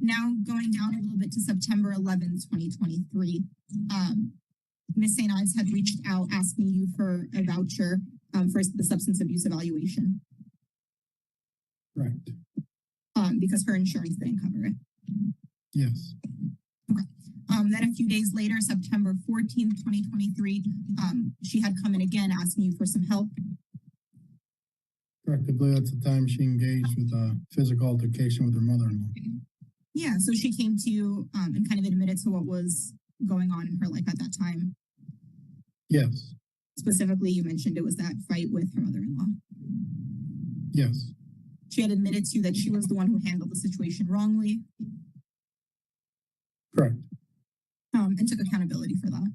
Now going down a little bit to September 11th, 2023, Ms. St. Ives had reached out asking you for a voucher for the substance abuse evaluation. Correct. Because her insurance didn't cover it. Yes. Okay. Then a few days later, September 14th, 2023, she had come in again asking you for some help. Correct. I believe that's the time she engaged with a physical altercation with her mother-in-law. Yeah, so she came to you and kind of admitted to what was going on in her life at that time. Yes. Specifically, you mentioned it was that fight with her mother-in-law. Yes. She had admitted to you that she was the one who handled the situation wrongly. Correct. And took accountability for that.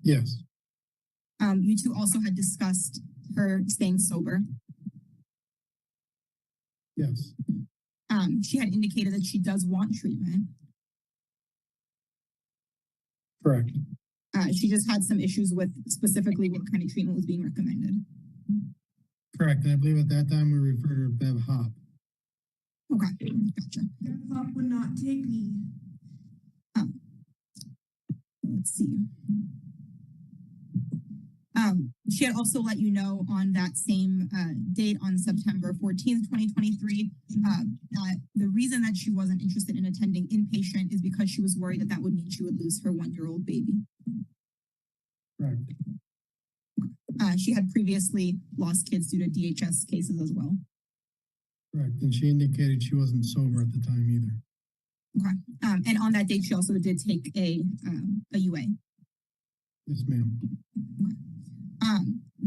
Yes. You two also had discussed her staying sober. Yes. She had indicated that she does want treatment. Correct. She just had some issues with specifically what kind of treatment was being recommended. Correct. And I believe at that time we referred her to Bev Hop. Okay, gotcha. Bev Hop would not take me. Let's see. She had also let you know on that same date on September 14th, 2023, that the reason that she wasn't interested in attending inpatient is because she was worried that that would mean she would lose her 1-year-old baby. Correct. She had previously lost kids due to DHS cases as well. Correct. And she indicated she wasn't sober at the time either. Okay. And on that date, she also did take a UA. Yes, ma'am.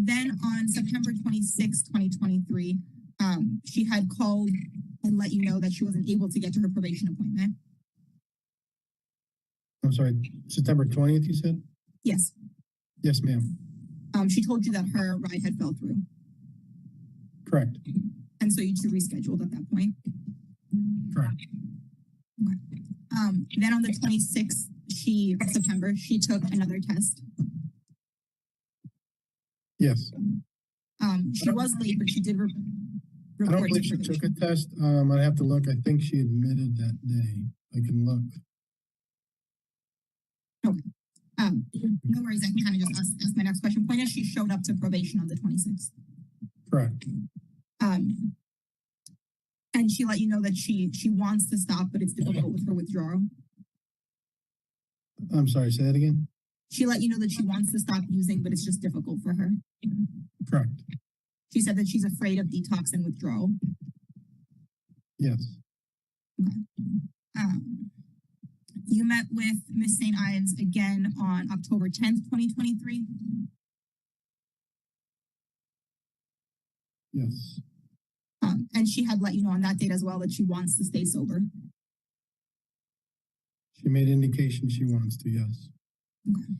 Then on September 26, 2023, She had called and let you know that she wasn't able to get to her probation appointment. I'm sorry, September 20th, you said? Yes. Yes, ma'am. She told you that her ride had fell through. Correct. And so you two rescheduled at that point. Correct. Okay. Then on the 26th of September, she took another test. Yes. She was late, but she did I don't report believe to she probation. took a test. I'd have to look. I think she admitted that day. I can look. Okay. No worries. I can kind of just ask my next question. Point is, she showed up to probation on the 26th. Correct. And she let you know that she wants to stop, but it's difficult with her withdrawal. I'm sorry, say that again? She let you know that she wants to stop using, but it's just difficult for her. Correct. She said that she's afraid of detox and withdrawal. Yes. Okay. You met with Miss St. Ives again on October 10th, 2023. Yes. And she had let you know on that date as well that she wants to stay sober. She made indication she wants to, yes. Okay.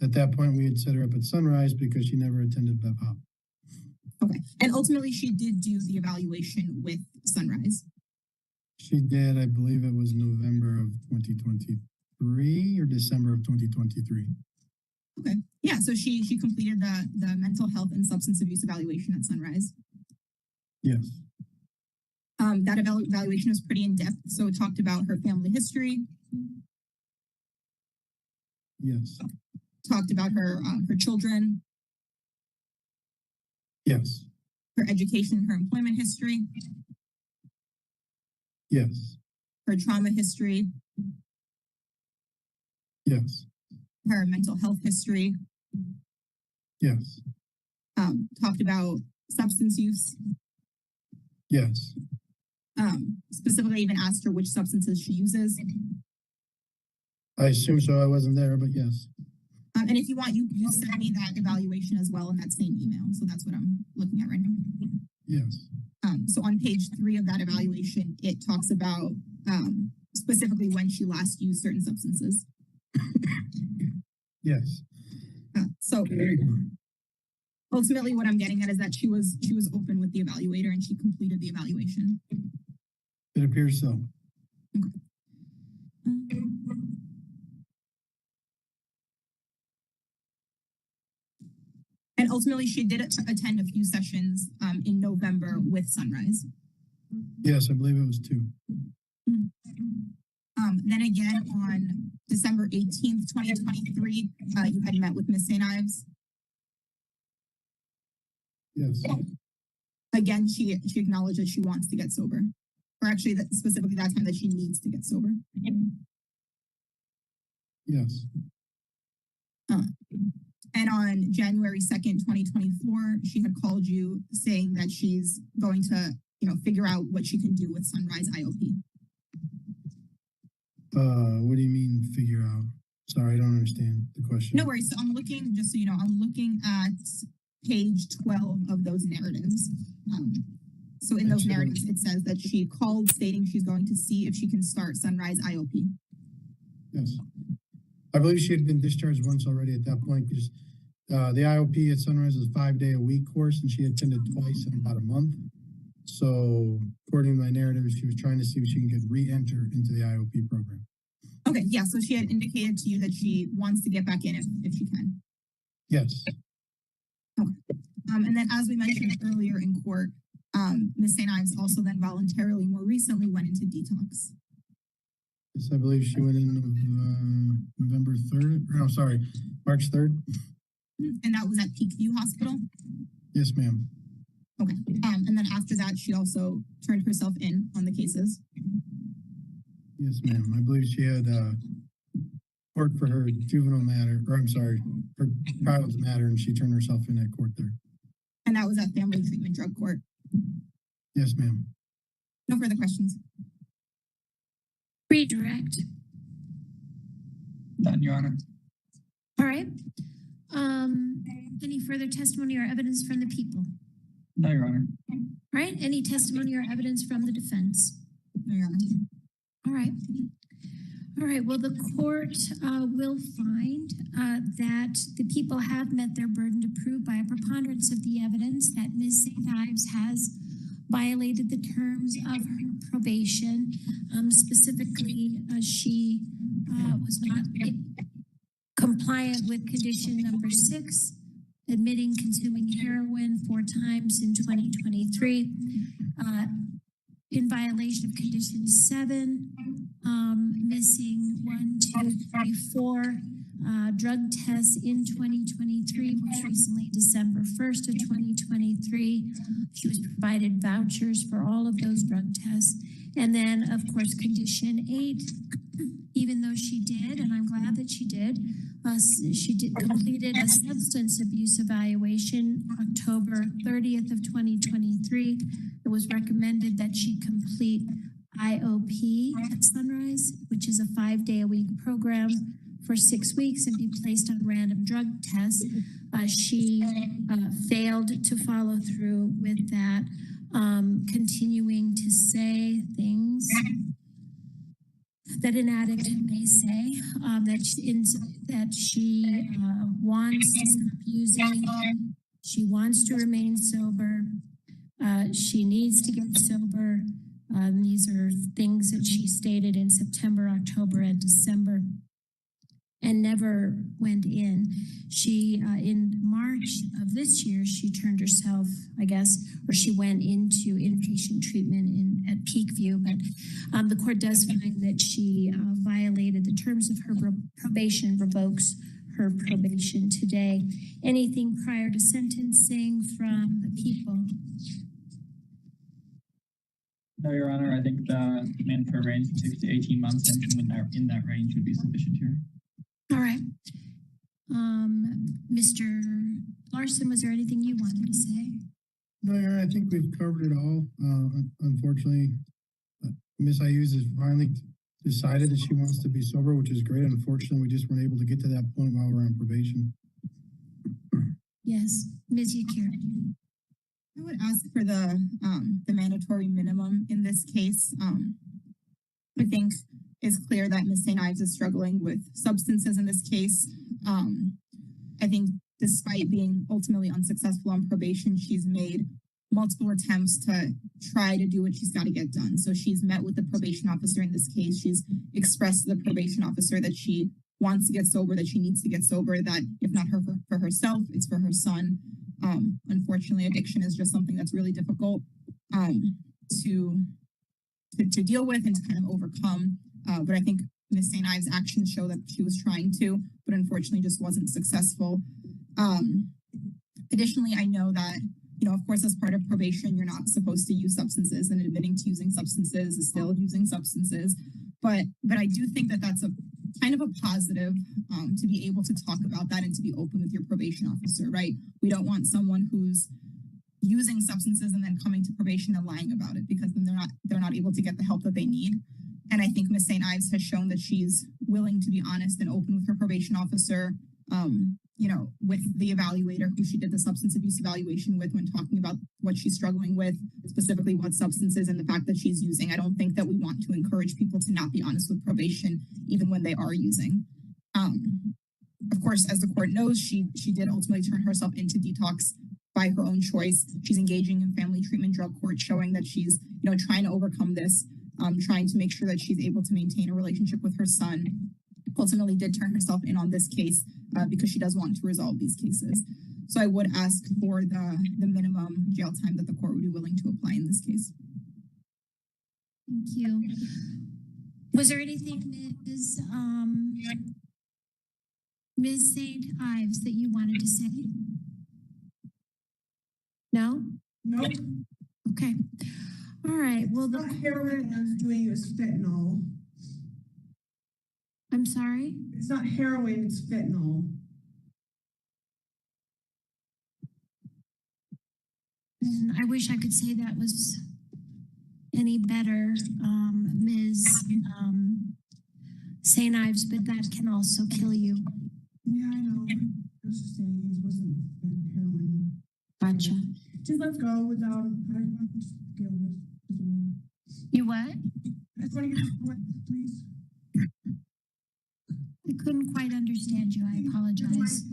At that point, we had set her up at Sunrise because she never attended BevHop. Okay. And ultimately, she did do the evaluation with Sunrise. She did, I believe it was November of 2023 or December of 2023. Okay. Yeah, so she completed the mental health and substance abuse evaluation at Sunrise. Yes. That evaluation was pretty in-depth, so it talked about her family history. Yes. Talked about her children, Yes. her education, her employment history, Yes. her trauma history, Yes. her mental health history. Yes. Talked about substance use. Yes. Specifically even asked her which substances she uses. I assume so. I wasn't there, but yes. And if you want, you send me that evaluation as well in that same email. So that's what I'm looking at right now. Yes. So on page 3 of that evaluation, it talks about specifically when she last used certain substances. Yes. So ultimately what I'm getting at is that she was open with the evaluator and she completed the evaluation. It appears so. Okay. And ultimately, she did attend a few sessions in November with Sunrise. Yes, I believe it was 2. Then again, on December 18th, 2023, you had met with Miss St. Ives. Yes. Again, she acknowledged that she wants to get sober. Or actually, that specifically that time that she needs to get sober. Yes. And on January 2nd, 2024, she had called you saying that she's going to, figure out what she can do with Sunrise IOP. What do you mean figure out? Sorry, I don't understand the question. No worries. So I'm looking, just so you know, I'm looking at page 12 of those narratives. So in those narratives, it says that she called stating she's going to see if she can start Sunrise IOP. Yes. I believe she had been discharged once already at that point because the IOP at Sunrise is a 5-day-a-week course and she attended twice in about a month. So according to my narrative, she was trying to see if she can get re-enter into the IOP program. Okay, yeah, so she had indicated to you that she wants to get back in if she can. Yes. Okay. And then as we mentioned earlier in court, Ms. St. Ives also then voluntarily more recently went into detox. Yes, I believe she went in November 3rd. No, sorry, March 3rd. And that was at Peakview Hospital? Yes, ma'am. Okay. And then after that, she also turned herself in on the cases. Yes, ma'am. I believe she had court for her juvenile matter, or I'm sorry, her child's matter, and she turned herself in at court there. And that was at Family Treatment Drug Court? Yes, ma'am. No further questions. Redirect. None, Your Honor. All right. Any further testimony or evidence from the people? No, Your Honor. All right, any testimony or evidence from the defense? No, Your Honor. All right. All right, well, the court will find that the people have met their burden to prove by a preponderance of the evidence that Ms. St. Ives has violated the terms of her probation. Specifically, she was not compliant with condition number 6, admitting consuming heroin 4 times in 2023, in violation of condition 7, missing 1, 2, 3, 4 drug tests in 2023, most recently December 1st of 2023. She was provided vouchers for all of those drug tests. And then, of course, condition 8, even though she did, and I'm glad that she did completed a substance abuse evaluation October 30th of 2023. It was recommended that she complete IOP at Sunrise, which is a 5-day-a-week program for 6 weeks, and be placed on random drug tests. She failed to follow through with that, continuing to say things that an addict may say, that she wants to stop using, she wants to remain sober, she needs to get sober. These are things that she stated in September, October, and December, and never went in. She, in March of this year, she turned herself, I guess, or she went into inpatient treatment at Peakview, but the court does find that she violated the terms of her probation, revokes her probation today. Anything prior to sentencing from the people? No, Your Honor. I think the mandatory range of 6 to 18 months, anything in that range would be sufficient here. All right. Mr. Larson, was there anything you wanted to say? No, Your Honor, I think we've covered it all. Unfortunately, Ms. Ives has finally decided that she wants to be sober, which is great. Unfortunately, we just weren't able to get to that point while we're on probation. Yes, Ms. Yakir. I would ask for the mandatory minimum in this case. I think it's clear that Ms. St. Ives is struggling with substances in this case. I think despite being ultimately unsuccessful on probation, she's made multiple attempts to try to do what she's got to get done. So she's met with the probation officer in this case. She's expressed to the probation officer that she wants to get sober, that she needs to get sober, that if not for herself, it's for her son. Unfortunately, addiction is just something that's really difficult to deal with and to kind of overcome. But I think Ms. St. Ives' actions show that she was trying to, but unfortunately just wasn't successful. Additionally, I know that, of course, as part of probation, you're not supposed to use substances, and admitting to using substances is still using substances. But I do think that that's a kind of a positive to be able to talk about that and to be open with your probation officer, right? We don't want someone who's using substances and then coming to probation and lying about it, because then they're not able to get the help that they need. And I think Ms. St. Ives has shown that she's willing to be honest and open with her probation officer, with the evaluator who she did the substance abuse evaluation with, when talking about what she's struggling with, specifically what substances and the fact that she's using. I don't think that we want to encourage people to not be honest with probation, even when they are using. Of course, as the court knows, she did ultimately turn herself into detox by her own choice. She's engaging in family treatment drug court, showing that she's, trying to overcome this, trying to make sure that she's able to maintain a relationship with her son. Ultimately did turn herself in on this case because she does want to resolve these cases. So I would ask for the minimum jail time that the court would be willing to apply in this case. Thank you. Was there anything, Ms. St. Ives, that you wanted to say? No? No. Okay. All right. Well, the heroin I'm doing is fentanyl. I'm sorry? It's not heroin, it's fentanyl. I wish I could say that was any better, Ms. St. Ives, but that can also kill you. Yeah, I know. I was just saying it wasn't heroin. Gotcha. Just let's go. without, I want to get with this. You what? I just want to get this, please. I couldn't quite understand you. I apologize.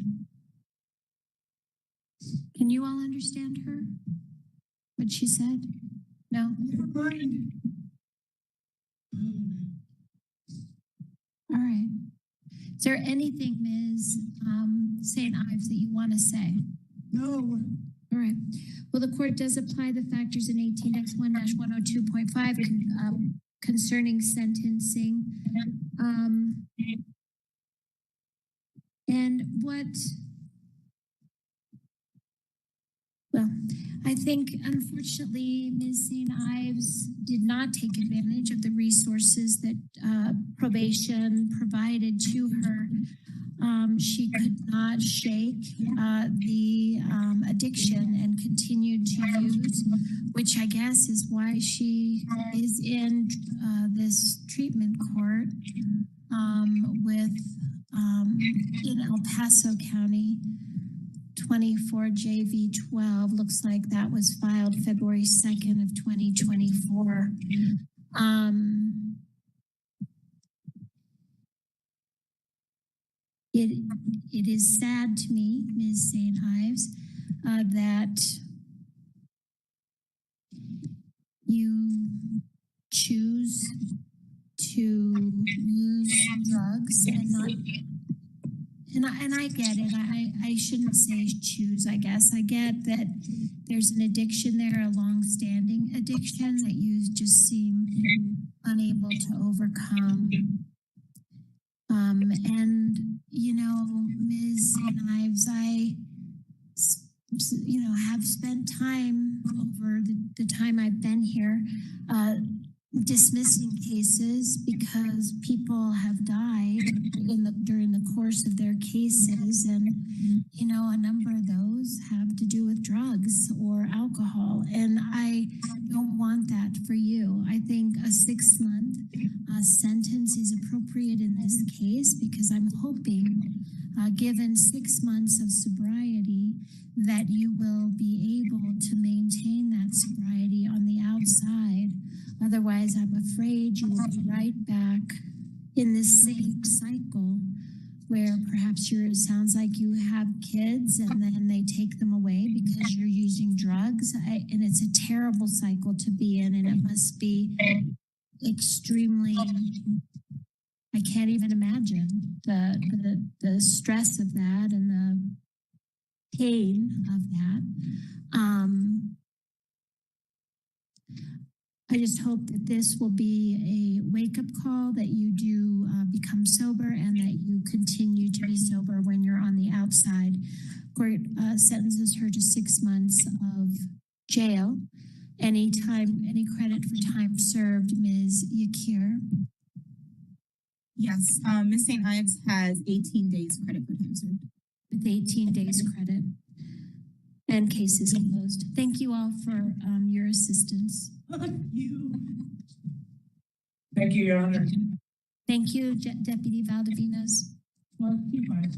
Can you all understand her? What she said? No? Never mind. All right. Is there anything, Ms. St. Ives, that you want to say? No. All right. Well, the court does apply the factors in 18-1-102.5 concerning sentencing. And what, well, I think unfortunately Ms. St. Ives did not take advantage of the resources that probation provided to her. She could not shake the addiction and continued to use, which I guess is why she is in this treatment court with in El Paso County. 24 JV 12 looks like that was filed February 2nd of 2024. It is sad to me, Ms. St. Ives, that you choose to use drugs and not. And I get it. I shouldn't say choose, I guess. I get that there's an addiction there, a long-standing addiction that you just seem unable to overcome. And, you know, Ms. St. Ives, I, have spent time over the time I've been here dismissing cases because people have died during the course of their cases, and a number of those have to do with drugs or alcohol, and I don't want that for you. I think a 6-month sentence is appropriate in this case because I'm hoping, given 6 months of sobriety, that you will be able to maintain that sobriety on the outside. Otherwise, I'm afraid you will be right back in this same cycle where perhaps it sounds like you have kids and then they take them away because you're using drugs. And it's a terrible cycle to be in, and it must be extremely, I can't even imagine the stress of that and the pain of that. I just hope that this will be a wake-up call, that you do become sober and that you continue to be sober when you're on the outside. Court sentences her to 6 months of jail. Any credit for time served, Ms. Yakir? Yes, Ms. St. Ives has 18 days credit for time served. With 18 days credit. And cases closed. Thank you all for your assistance. Thank you, Your Honor. Thank you, Deputy Valdivinas. Well, keep quiet.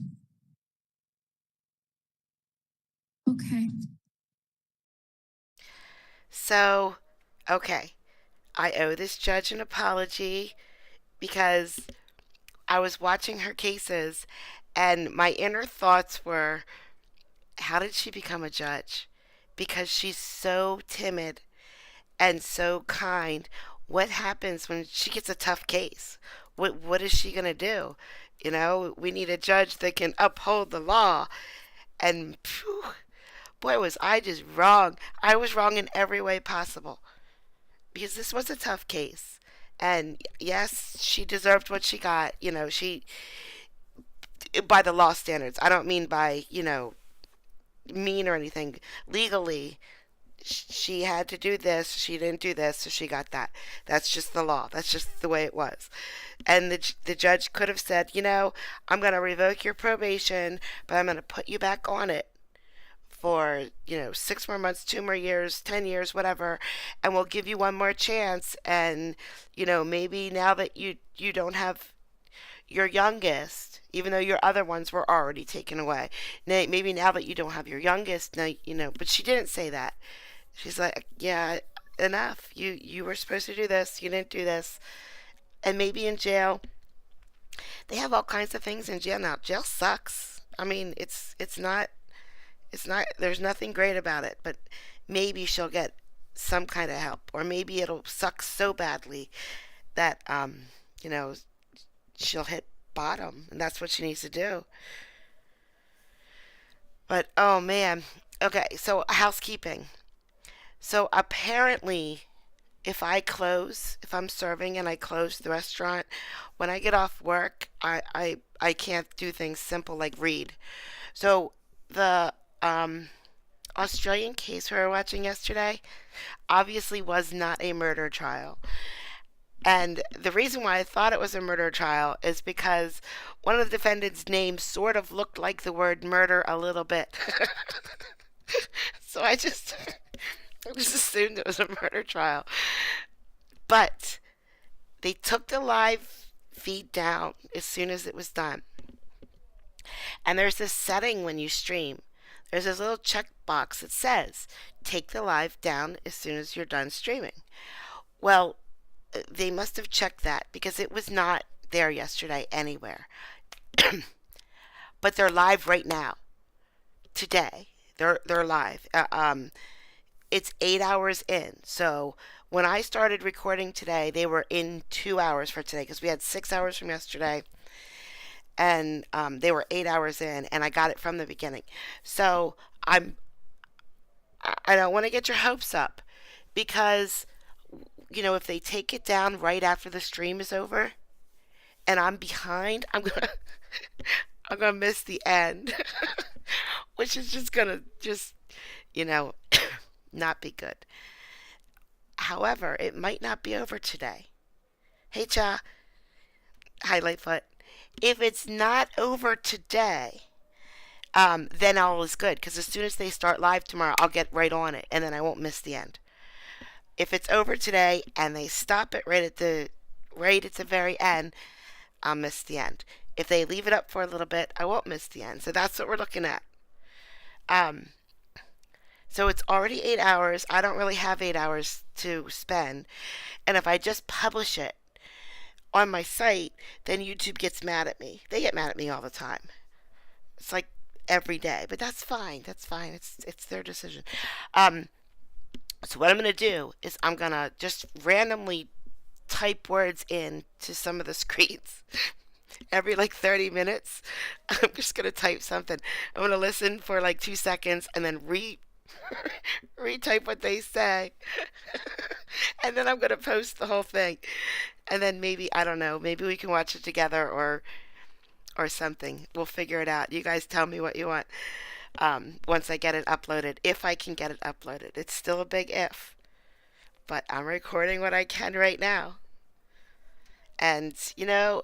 Okay. So, okay, I owe this judge an apology because I was watching her cases and my inner thoughts were, how did she become a judge? Because she's so timid and so kind. What happens when she gets a tough case? What is she going to do? We need a judge that can uphold the law. And phew, boy, was I just wrong. I was wrong in every way possible. Because this was a tough case. And yes, she deserved what she got. She, by the law standards. I don't mean by, mean or anything. Legally, she had to do this, she didn't do this, so she got that. That's just the law. That's just the way it was. And the judge could have said, I'm going to revoke your probation, but I'm going to put you back on it for 6 more months, 2 more years, 10 years, whatever, and we'll give you one more chance. And maybe now that you don't have your youngest, even though your other ones were already taken away, maybe now that you don't have your youngest, now but she didn't say that. She's like, yeah, enough. You were supposed to do this. You didn't do this. And maybe in jail, they have all kinds of things in jail now. Jail sucks. I mean, it's not there's nothing great about it, but maybe she'll get some kind of help, or maybe it'll suck so badly that you know, she'll hit bottom, and that's what she needs to do. But oh man. Okay, so housekeeping. So apparently, if I'm serving and I close the restaurant, when I get off work, I can't do things simple like read. So the Australian case we were watching yesterday obviously was not a murder trial. And the reason why I thought it was a murder trial is because one of the defendants' names sort of looked like the word murder a little bit. So I just assumed it was a murder trial. But they took the live feed down as soon as it was done. And there's this setting when you stream. There's this little checkbox that says, take the live down as soon as you're done streaming. Well, they must have checked that because it was not there yesterday anywhere. But they're live right now. Today. They're live. It's 8 hours in. So when I started recording today, they were in 2 hours for today because we had 6 hours from yesterday, and they were 8 hours in, and I got it from the beginning. So I don't want to get your hopes up because if they take it down right after the stream is over, and I'm behind, I'm gonna miss the end, which is just gonna you know not be good. However, it might not be over today. Hey, Cha. Hi, Lightfoot. If it's not over today, then all is good. Because as soon as they start live tomorrow, I'll get right on it, and then I won't miss the end. If it's over today and they stop it right at the very end, I'll miss the end. If they leave it up for a little bit, I won't miss the end. So that's what we're looking at. So it's already 8 hours. I don't really have 8 hours to spend. And if I just publish it on my site, then YouTube gets mad at me. They get mad at me all the time. It's like every day, but that's fine. That's fine. It's their decision. So what I'm going to do is I'm going to just randomly type words in to some of the screens. Every like 30 minutes, I'm just going to type something. I'm going to listen for like 2 seconds and then retype what they say. And then I'm going to post the whole thing. And then maybe, I don't know, maybe we can watch it together or something. We'll figure it out. You guys tell me what you want. Once I get it uploaded, if I can get it uploaded. It's still a big if. But I'm recording what I can right now. And, how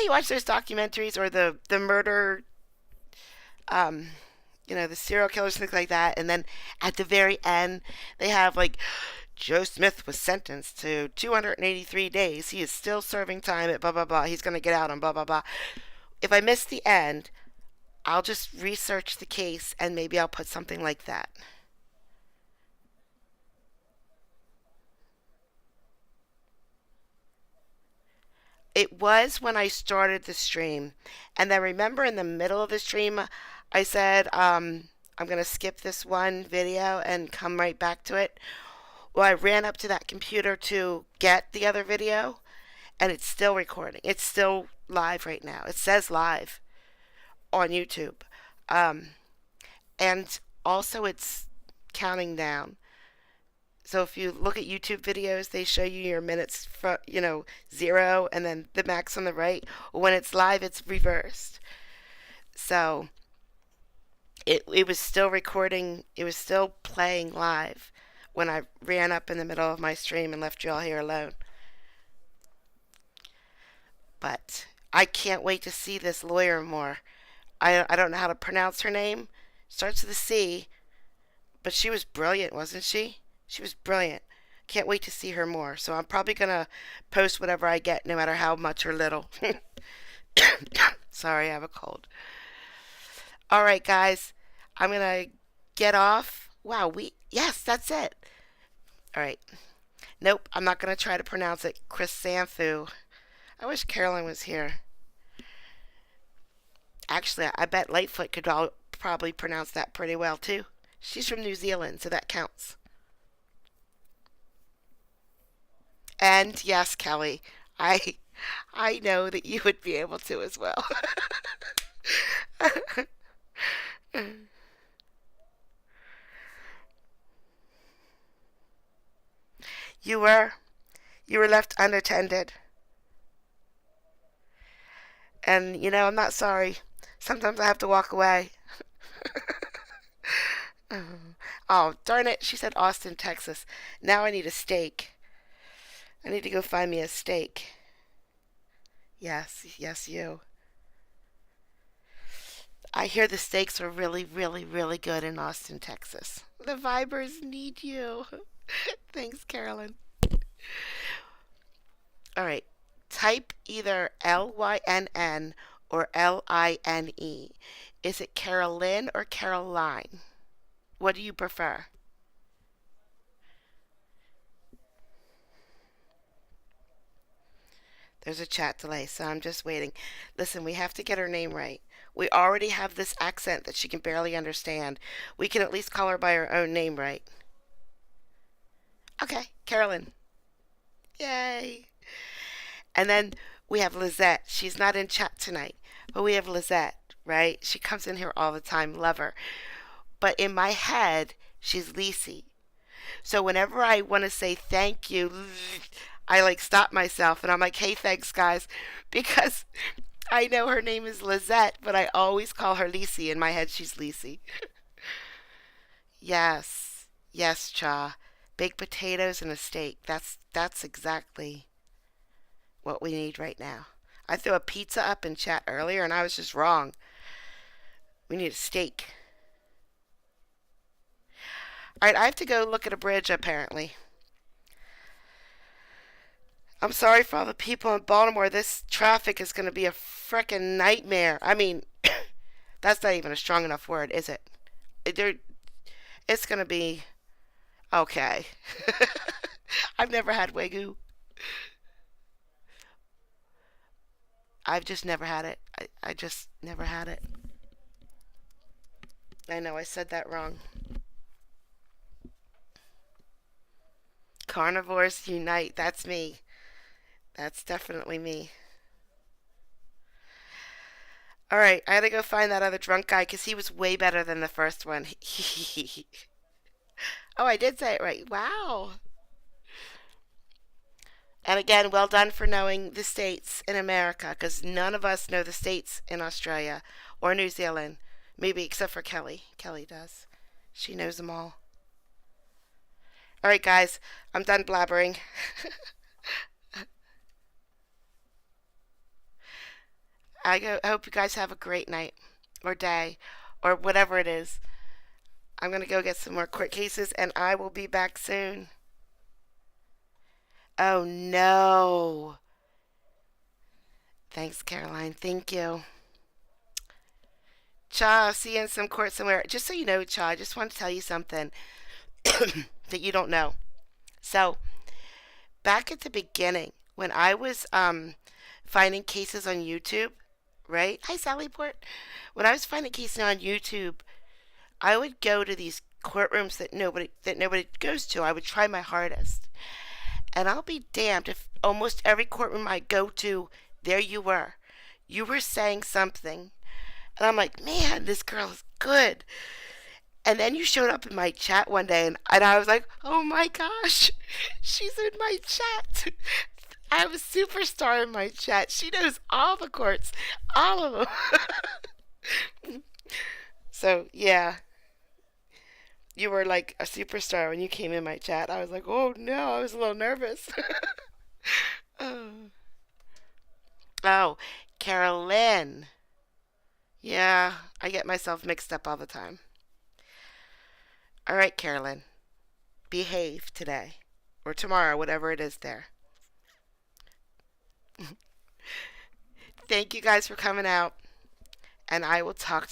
you watch those documentaries or the murder, the serial killers, things like that, and then at the very end, they have like, Joe Smith was sentenced to 283 days. He is still serving time at blah, blah, blah. He's going to get out on blah, blah, blah. If I miss the end, I'll just research the case and maybe I'll put something like that. It was when I started the stream. And then remember in the middle of the stream, I said, I'm going to skip this one video and come right back to it. Well, I ran up to that computer to get the other video, and it's still recording. It's still live right now. It says live on YouTube. And also it's counting down. So if you look at YouTube videos, they show you your minutes from, 0 and then the max on the right. When it's live, it's reversed. So it was still recording. It was still playing live when I ran up in the middle of my stream and left you all here alone. But I can't wait to see this lawyer more. I don't know how to pronounce her name. Starts with a C, but she was brilliant, wasn't she? She was brilliant. Can't wait to see her more. So I'm probably going to post whatever I get, no matter how much or little. Sorry, I have a cold. All right, guys. I'm going to get off Wow, yes, that's it. All right. Nope, I'm not going to try to pronounce it. Chrysanthemum. I wish Carolyn was here. Actually, I bet Lightfoot could probably pronounce that pretty well, too. She's from New Zealand, so that counts. And yes, Kelly, I know that you would be able to as well. You were left unattended. And I'm not sorry. Sometimes I have to walk away. Oh, darn it. She said Austin, Texas. Now I need a steak. I need to go find me a steak. Yes, you. I hear the steaks are really, really, really good in Austin, Texas. The Vibers need you. Thanks, Carolyn. All right. Type either Lynn or Line. Is it Carolyn or Caroline? What do you prefer? There's a chat delay, so I'm just waiting. Listen, we have to get her name right. We already have this accent that she can barely understand. We can at least call her by her own name, right? Okay, Carolyn. Yay. And then we have Lizette. She's not in chat tonight, but we have Lizette, right? She comes in here all the time. Love her. But in my head, she's Lisi. So whenever I want to say thank you, I stop myself and I'm like, hey, thanks, guys. Because I know her name is Lizette, but I always call her Lisi. In my head, she's Lisi. Yes. Yes, Cha. Baked potatoes and a steak. That's exactly what we need right now. I threw a pizza up in chat earlier and I was just wrong. We need a steak. All right, I have to go look at a bridge apparently. I'm sorry for all the people in Baltimore. This traffic is going to be a frickin' nightmare. I mean, that's not even a strong enough word, is it? It's going to be okay. I've never had Wagyu. I've just never had it. I just never had it. I know I said that wrong. Carnivores unite. That's me. That's definitely me. All right, I gotta go find that other drunk guy because he was way better than the first one. Oh, I did say it right. Wow. And again, well done for knowing the states in America because none of us know the states in Australia or New Zealand. Maybe except for Kelly. Kelly does. She knows them all. All right, guys, I'm done blabbering. I hope you guys have a great night or day or whatever it is. I'm going to go get some more court cases and I will be back soon. Oh, no. Thanks, Caroline. Thank you. Cha, I'll see you in some court somewhere. Just so you know, Cha, I just want to tell you something that you don't know. So, back at the beginning, when I was finding cases on YouTube, right? Hi, Sallyport. When I was finding cases on YouTube, I would go to these courtrooms that nobody goes to. I would try my hardest. And I'll be damned if almost every courtroom I go to, there you were. You were saying something. And I'm like, man, this girl is good. And then you showed up in my chat one day, and I was like, oh my gosh, she's in my chat. I have a superstar in my chat. She knows all the courts, all of them. So, yeah. You were like a superstar when you came in my chat. I was like, oh no, I was a little nervous. Oh, Carolyn. Yeah, I get myself mixed up all the time. All right, Carolyn. Behave today. Or tomorrow, whatever it is there. Thank you guys for coming out. And I will talk to you.